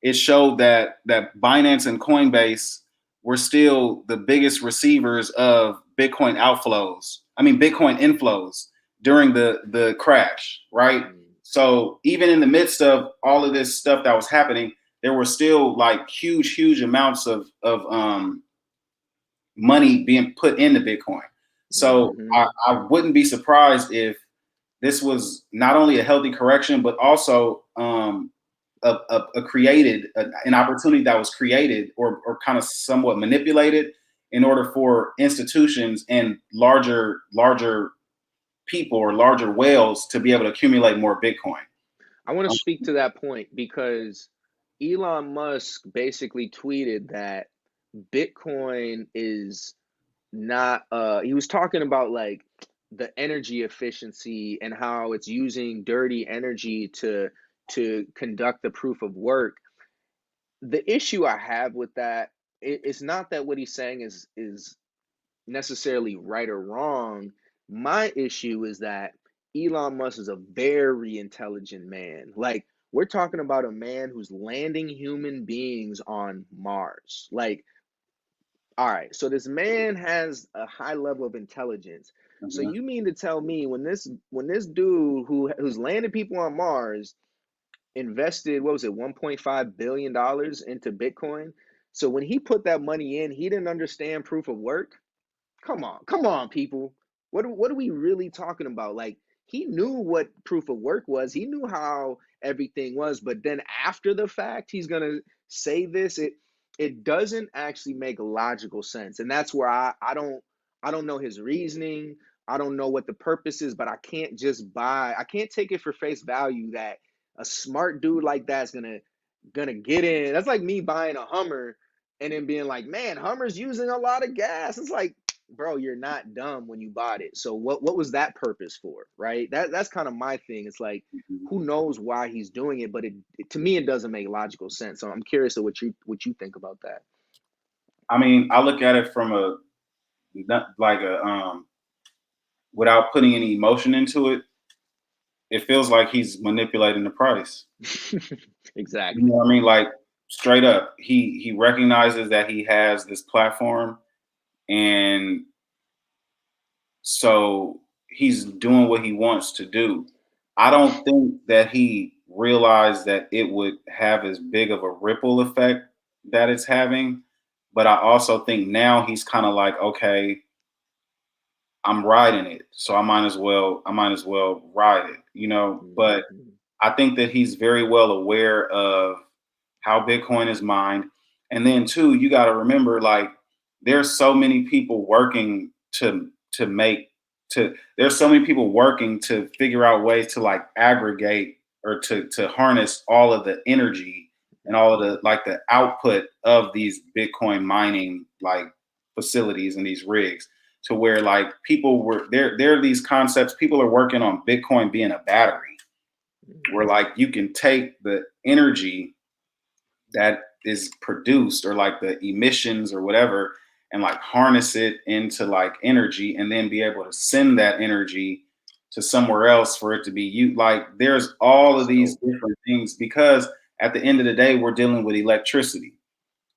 It showed that Binance and Coinbase were still the biggest receivers of Bitcoin outflows. I mean Bitcoin inflows during the crash, right? Mm. So even in the midst of all of this stuff that was happening, there were still like huge amounts of money being put into Bitcoin. So Hmm. I wouldn't be surprised if this was not only a healthy correction, but also an opportunity that was created, or kind of somewhat manipulated, in order for institutions and larger people, or larger whales, to be able to accumulate more Bitcoin. I want to Um, speak to that point because Elon Musk basically tweeted that Bitcoin is not he was talking about like the energy efficiency and how it's using dirty energy to conduct the proof of work. The issue I have with that, it's not that what he's saying is necessarily right or wrong. My issue is that Elon Musk is a very intelligent man. Like, we're talking about a man who's landing human beings on Mars. Like, all right, so this man has a high level of intelligence. So mhm. you mean to tell me when this dude who's landed people on Mars invested, what was it, $1.5 billion into Bitcoin? So when he put that money in, he didn't understand proof of work. Come on, people. What are we really talking about? Like, he knew what proof of work was. He knew how everything was, but then after the fact, he's gonna say this. It doesn't actually make logical sense, and that's where I don't know his reasoning. I don't know what the purpose is, but I can't just buy. I can't take it for face value that a smart dude like that's gonna get in. That's like me buying a Hummer and then being like, man, Hummer's using a lot of gas. It's like, bro, you're not dumb when you bought it. So what was that purpose for, right? That's kind of my thing. It's like, who knows why he's doing it, but to me it doesn't make logical sense. So I'm curious of what you think about that. I mean, I look at it from like a without putting any emotion into it. It feels like he's manipulating the price. You know Exactly. what I mean? Like, straight up, he recognizes that he has this platform, and So he's doing what he wants to do. I don't think that he realized that it would have as big of a ripple effect that it's having. But I also think now he's kind of like, okay, I'm riding it, so I might as well ride it, you know. But Mhm. I think that he's very well aware of how Bitcoin is mined. And then too, you got to remember, like, there's so many people working to make to there's so many people working to figure out ways to like aggregate or to harness all of the energy and all of Mhm. the like the output of these Bitcoin mining like facilities and these rigs to where like people were there are these concepts people are working on Bitcoin being a battery where Mhm. like you can take the energy that is produced or like the emissions or whatever and like harness it into like energy and then be able to send that energy to somewhere else for it to be you like there's all That's of these dope. different things because at the end of the day we're dealing with electricity,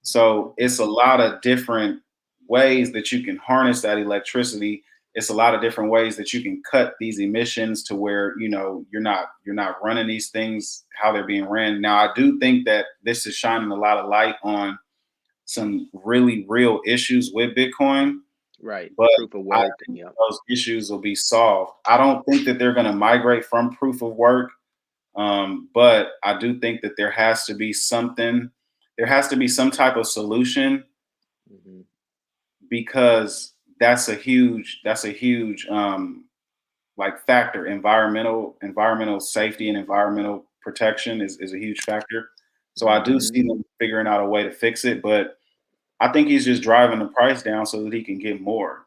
so it's a lot of different ways that you can harness that electricity. It's a lot of different ways that you can cut these emissions to where you're not running these things how they're being ran. Now, I do think that this is shining a lot of light on some really real issues with Bitcoin, Right. but Proof of I work. think Yep. those issues will be solved. I don't think that they're going to migrate from proof of work, but I do think that there has to be something. There has to be some type of solution Mhm. because that's a huge like factor. Environmental safety and environmental protection is a huge factor. So I do Mhm. see them figuring out a way to fix it, but I think he's just driving the price down so that he can get more.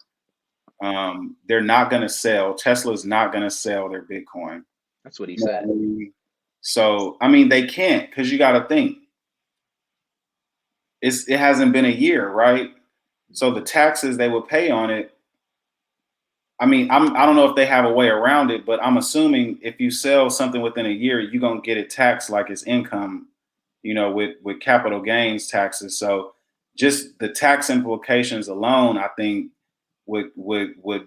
They're not going to sell. Tesla's not going to sell their Bitcoin. That's what he You know said. what I mean? So I mean, they can't because you got to think it hasn't been a year, right? So the Mhm. taxes they would pay on it. I mean, I don't know if they have a way around it, but I'm assuming if you sell something within a year, you're gonna get it taxed like it's income, with capital gains taxes. So just the tax implications alone, I think would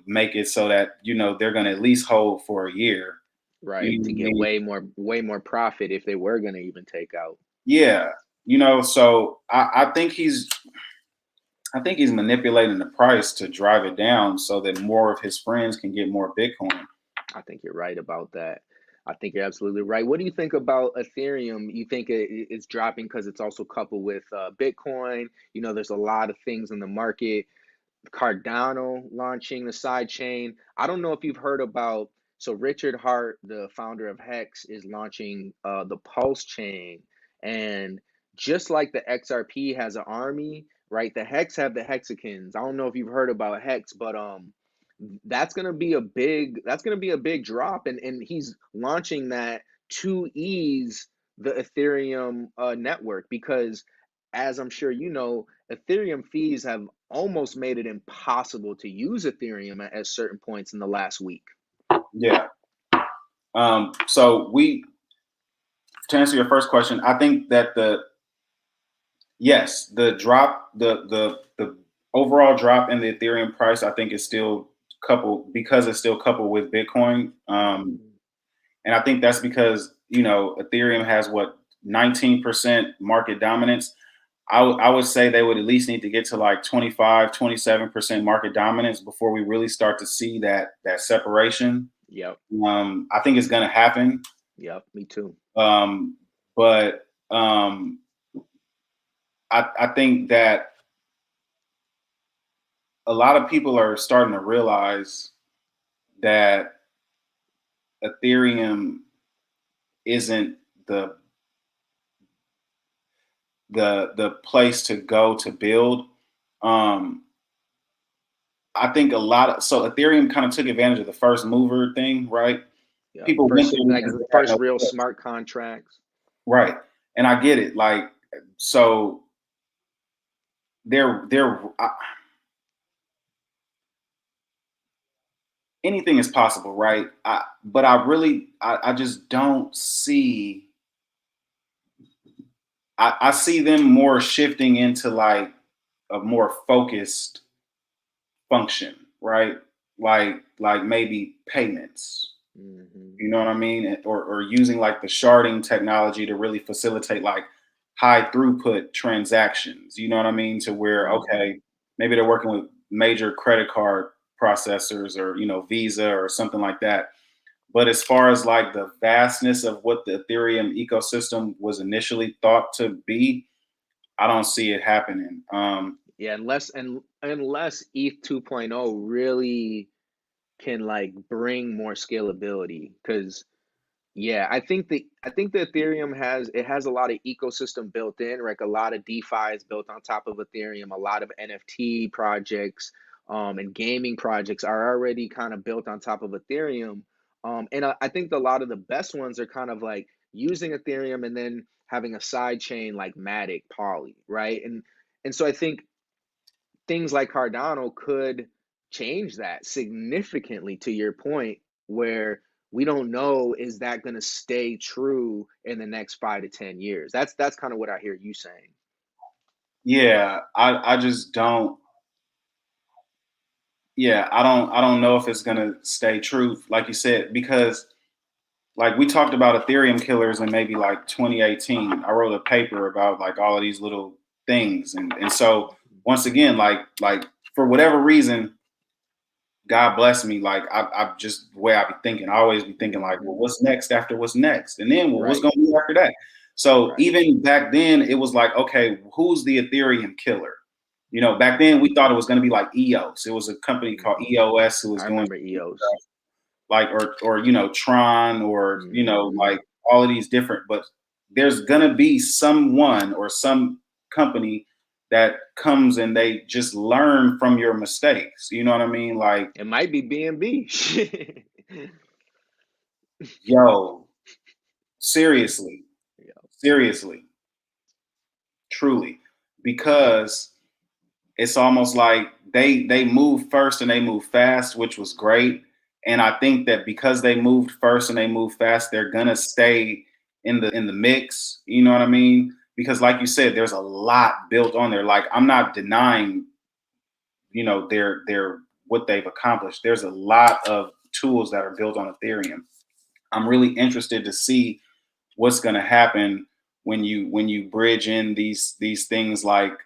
make it so that they're gonna at least hold for a year. You Right. know To what I get mean? way more profit if they were gonna even take out. Yeah. So I think he's manipulating the price to drive it down so that more of his friends can get more Bitcoin. I think you're right about that. I think you're absolutely right. What do you think about Ethereum? You think it's dropping because it's also coupled with Bitcoin? There's a lot of things in the market. Cardano launching the side chain. I don't know if you've heard about. So Richard Hart, the founder of Hex, is launching the Pulse chain, and just like the XRP has an army, right? The Hex have the Hexicans. I don't know if you've heard about Hex, but that's gonna be a big drop, and he's launching that to ease the Ethereum network because, as I'm sure you know, Ethereum fees have almost made it impossible to use Ethereum at certain points in the last week. Yeah. So to answer your first question, I think that the drop, the overall drop in the Ethereum price, I think is still coupled because it's still coupled with Bitcoin. Mhm. And I think that's because, Ethereum has what 19% market dominance. I would say they would at least need to get to like 25, 27% market dominance before we really start to see that separation. Yep. I think it's going to happen. Yep. Me too. Um, but I think that a lot of people are starting to realize that Ethereum isn't the the place to go to build. Um, I think a lot of so Ethereum kind of took advantage of the first mover thing, right? Yep. People went First, there like because the they had first no real choice. smart contracts. Right, and I get it. Like, so they're anything is possible, right? But I just don't see. I see them more shifting into like a more focused function, right? like maybe payments. Hmm. You know what I mean? Or using like the sharding technology to really facilitate like high throughput transactions. You know what I mean? To where, Hmm. okay, maybe they're working with major credit card processors or, Visa or something like that. But as far as like the vastness of what the Ethereum ecosystem was initially thought to be, I don't see it happening. Yeah, unless ETH 2.0 really can like bring more scalability, because yeah, I think the Ethereum has a lot of ecosystem built in, like a lot of DeFi is built on top of Ethereum, a lot of NFT projects, and gaming projects are already kind of built on top of Ethereum. And I think a lot of the best ones are kind of like using Ethereum and then having a side chain like Matic, Poly, right? And so I think things like Cardano could change that significantly, to your point, where we don't know, is that going to stay true in the next 5 to 10 years? That's kind of what I hear you saying. yeah, I just don't. Yeah, I don't know if it's gonna stay true, like you said, because like we talked about Ethereum killers in maybe like 2018. I wrote a paper about like all of these little things, and so once again, like for whatever reason, God bless me. Like I just the way I be thinking, I always be thinking like, well, Hmm. what's next after what's next, and then well, what's Right, gonna be after that? So right. even back then, it was like, okay, who's the Ethereum killer? Back then we thought it was going to be like EOS. It was a company called Hmm. EOS who was I doing remember EOS. like or Tron or Hmm. like all of these different. But there's gonna be someone or some company that comes and they just learn from your mistakes. You know what I mean? Like, It might be BNB. yo, seriously, seriously, truly, because it's almost like they moved first and they moved fast, which was great. And I think that because they moved first and they moved fast, they're gonna stay in the mix. You know what I mean? Because like you said, there's a lot built on there. Like I'm not denying, their what they've accomplished. There's a lot of tools that are built on Ethereum. I'm really interested to see what's gonna happen when you bridge in these things like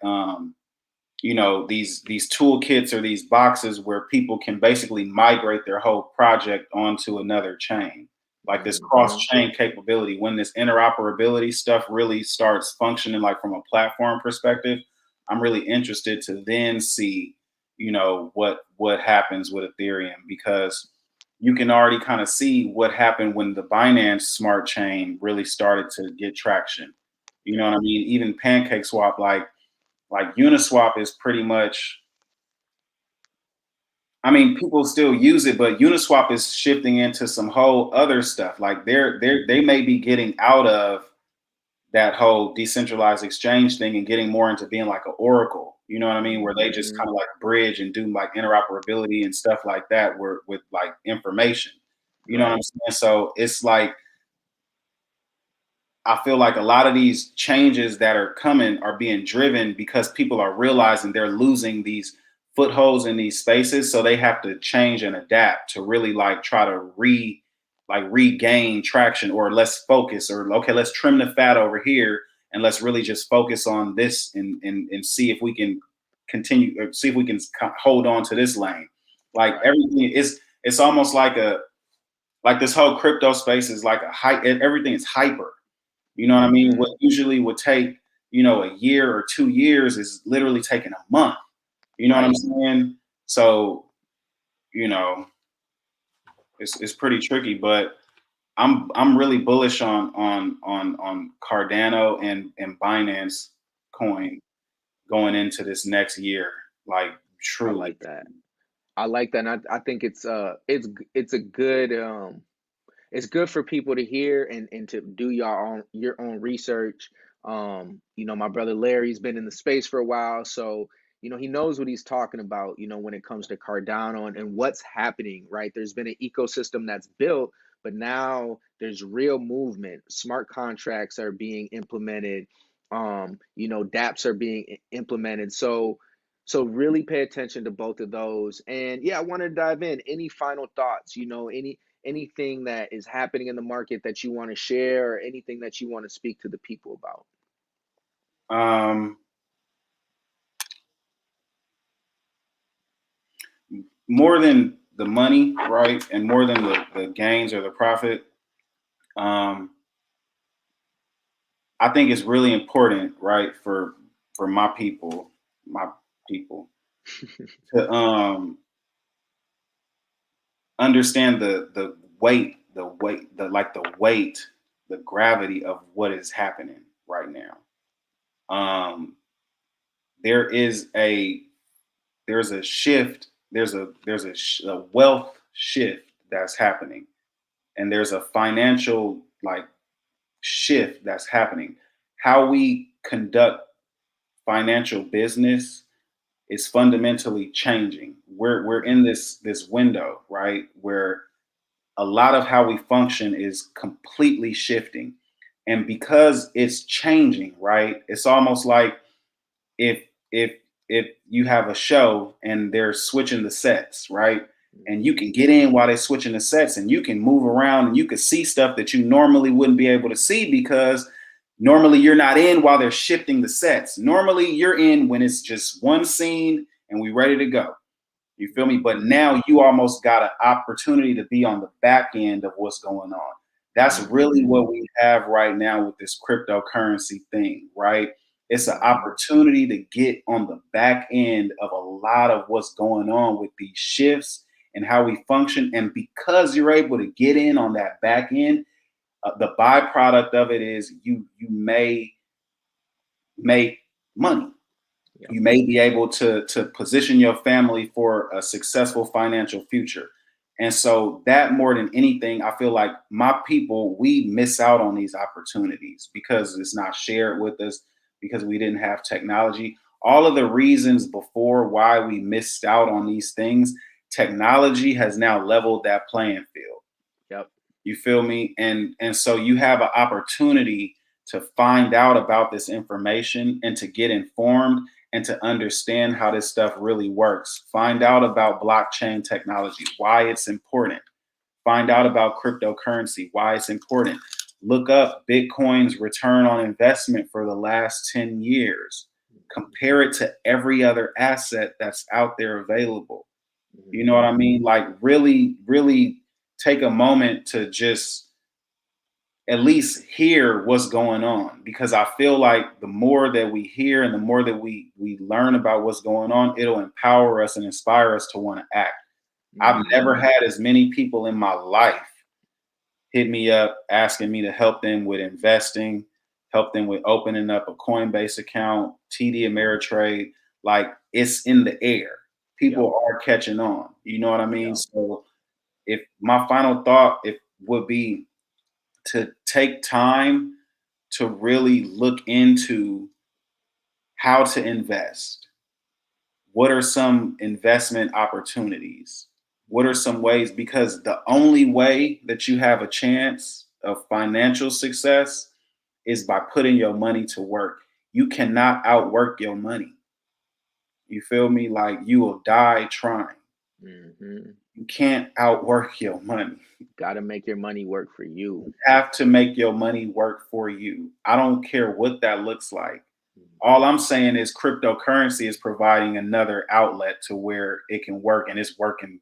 these toolkits or these boxes where people can basically migrate their whole project onto another chain, like this cross Hmm. chain capability. When this interoperability stuff really starts functioning like from a platform perspective, I'm really interested to then see what happens with Ethereum, because you can already kind of see what happened when the Binance smart chain really started to get traction. You know what I mean? Even pancake swap, like Uniswap is pretty much, I mean, people still use it, but Uniswap is shifting into some whole other stuff. Like they may be getting out of that whole decentralized exchange thing and getting more into being like an Oracle. You know what I mean? Where they just Hmm. kind of like bridge and do like interoperability and stuff like that, where with like information. You know what I'm Right, saying? So it's like I feel like a lot of these changes that are coming are being driven because people are realizing they're losing these footholds in these spaces. So they have to change and adapt to really like try to regain traction, or let's focus, or okay, let's trim the fat over here and let's really just focus on this and see if we can continue or see if we can hold on to this lane. Like right. everything is, it's almost like this whole crypto space is like a hype. Everything is hyper. You know what I mean? What Hmm. usually would take, a year or 2 years is literally taking a month. You know what I'm Right. saying? So, you know, it's pretty tricky, but I'm really bullish on Cardano and Binance coin going into this next year. Like I truly. like that. I like that. And I think it's a good it's good for people to hear and to do your own research. My brother Larry's been in the space for a while, so he knows what he's talking about, when it comes to Cardano and what's happening, right? There's been an ecosystem that's built, but now there's real movement. Smart contracts are being implemented, dApps are being implemented. So So really pay attention to both of those. And yeah, I want to dive in. Any final thoughts? Anything that is happening in the market that you want to share, or anything that you want to speak to the people about? Um, More than the money, right, and more than the gains or the profit, um, I think it's really important, right, for my people, to understand the weight, the gravity of what is happening right now. Um, there is a there's a shift. A wealth shift that's happening, and there's a financial like shift that's happening. How we conduct financial business is fundamentally changing. We're in this window, right, where a lot of how we function is completely shifting. And because it's changing, right, it's almost like if if if you have a show and they're switching the sets, right? And you can get in while they're switching the sets and you can move around and you can see stuff that you normally wouldn't be able to see because normally you're not in while they're shifting the sets. Normally you're in when it's just one scene and we ready to go. You feel me? But now you almost got an opportunity to be on the back end of what's going on. That's really Hmm. what we have right now with this cryptocurrency thing, right? It's an Hmm. opportunity to get on the back end of a lot of what's going on with these shifts and how we function. And because you're able to get in on that back end, the byproduct of it is you may make money. Yep. You may be able to position your family for a successful financial future. And so that more than anything, I feel like my people, we miss out on these opportunities because it's not shared with us, because we didn't have technology. All of the reasons before why we missed out on these things, technology has now leveled that playing field. Yep. You feel me? And so you have an opportunity to find out about this information and to get informed and to understand how this stuff really works. Find out about blockchain technology, why it's important. Find out about cryptocurrency, why it's important. Look up Bitcoin's return on investment for the last 10 years. Compare it to every other asset that's out there available. You know what Hmm. I mean? Like really, really take a moment to just at least hear what's going on, because I feel like the more that we hear and the more that we learn about what's going on, it'll empower us and inspire us to want to act. I've never Hmm. had as many people in my life hit me up asking me to help them with investing, help them with opening up a Coinbase account, TD Ameritrade. Like it's in the air. Yep. People are catching on. You know what I mean? Yep. So if my final thought it would be to take time to really look into how to invest. What are some investment opportunities? What are some ways? Because the only way that you have a chance of financial success is by putting your money to work. You cannot outwork your money. You feel me? Like you will die trying. Hmm. You can't outwork your money. Got to make your money work for you. You have to make your money work for you. I don't care what that looks like. All I'm saying is cryptocurrency is providing another outlet to where it can work, and it's working.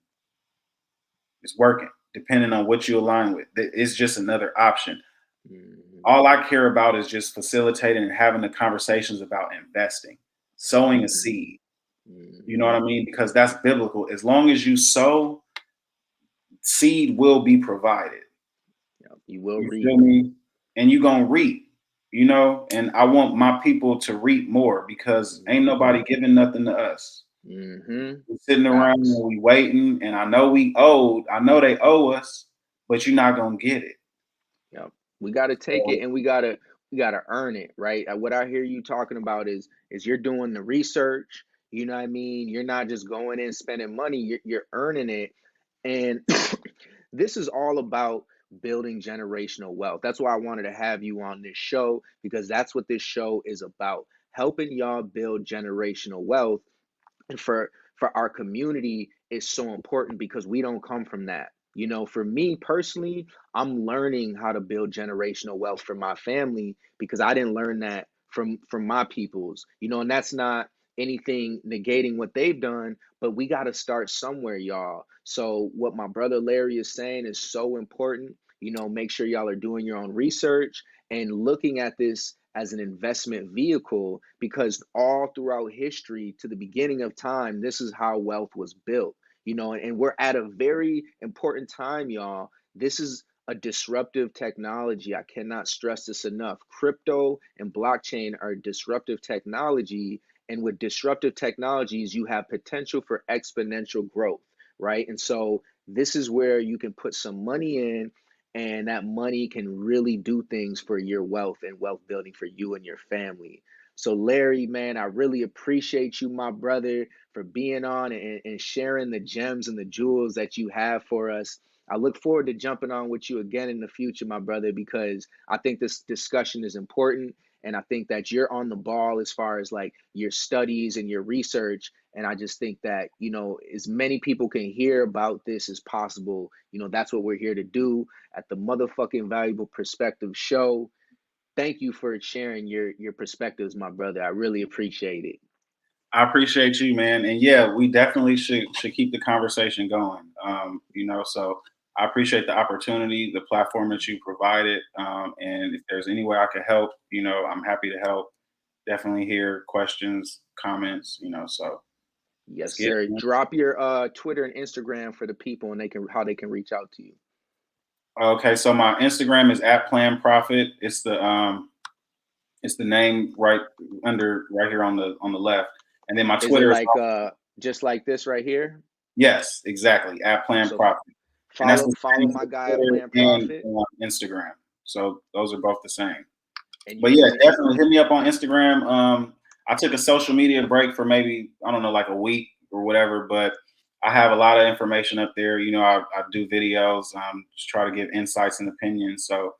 It's working depending on what you align with. It's just another option. Hmm. All I care about is just facilitating and having the conversations about investing, sowing a Hmm. seed. You know what I Hmm. mean? Because that's biblical. As long as you sow, seed will be provided. Yep. You will You feel reap. me? And you gonna reap, and I want my people to reap more because ain't Hmm. nobody giving nothing to us. Hmm. We sitting around Facts. and we waiting, and I know we owed. I know they owe us, but you're not gonna get it. Yep. We got to take it, So, and we got to earn it, right? What I hear you talking about is you're doing the research, you know what I mean? You're not just going in spending money, you're earning it. And this is all about building generational wealth. That's why I wanted to have you on this show, because that's what this show is about. Helping y'all build generational wealth. and for our community is so important because we don't come from that. You know, for me personally, I'm learning how to build generational wealth for my family because I didn't learn that from my peoples. You know, and that's not anything negating what they've done, but we got to start somewhere, y'all. So what my brother Larry is saying is so important. You know, make sure y'all are doing your own research and looking at this as an investment vehicle because all throughout history to the beginning of time, this is how wealth was built. You know, and we're at a very important time, y'all. This is a disruptive technology. I cannot stress this enough. Crypto and blockchain are disruptive technology. And with disruptive technologies, you have potential for exponential growth, right? And so this is where you can put some money in, and that money can really do things for your wealth and wealth building for you and your family. So, Larry, man, I really appreciate you, my brother, for being on and sharing the gems and the jewels that you have for us. I look forward to jumping on with you again in the future, my brother, because I think this discussion is important. And I think that you're on the ball as far as like your studies and your research. And I just think that, you know, as many people can hear about this as possible, you know, that's what we're here to do at the motherfucking Valuable Perspective Show. Thank you for sharing your perspectives, my brother. I really appreciate it. I appreciate you, man. And yeah, we definitely should keep the conversation going. So I appreciate the opportunity, the platform that you provided. And if there's any way I can help, I'm happy to help. Definitely hear questions, comments, so let's Yes, get sir. it. Drop your Twitter and Instagram for the people and they can how they can reach out to you. Okay, so my Instagram is at Plan Profit. It's the name right here on the left. And then my Is it Twitter is like just like this right here? yes, exactly, at Plan So Profit. And that's the follow same my for guy at Twitter Plan and Profit. Instagram. So those are both the same. And But you yeah, and definitely hit me up on Instagram. I took a social media break for maybe, I don't know, like a week or whatever, but I have a lot of information up there. I do videos, just try to give insights and opinions. So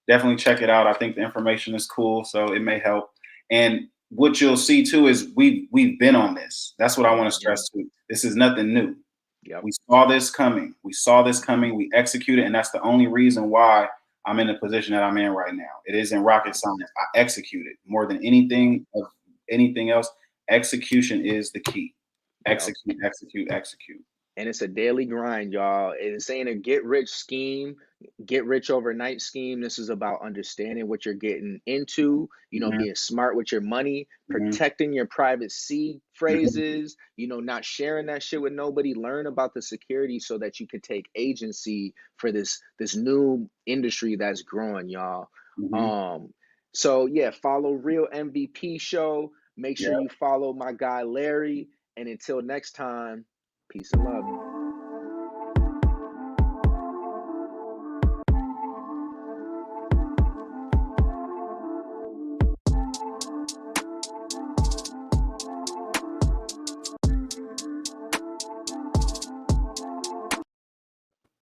definitely check it out. I think the information is cool, so it may help. And what you'll see too is we've been on this. That's what I want to Mhm. stress too. This is nothing new. Yep. We saw this coming. We saw this coming. We executed, and that's the only reason why I'm in the position that I'm in right now. It isn't rocket Yep. science. I executed more than Yep. anything else. Execution is the key. Yep. Execute, execute, execute. And it's a daily grind, y'all. It's ain't a get rich scheme, get rich overnight scheme. This is about understanding what you're getting into, you know, Hmm. being smart with your money, Hmm. protecting your private seed Hmm. phrases, you know, not sharing that shit with nobody. Learn about the security so that you can take agency for this new industry that's growing, y'all. Hmm. Um, so yeah, follow Real MVP Show. Make sure Yeah. you follow my guy Larry. And until next time, peace and love,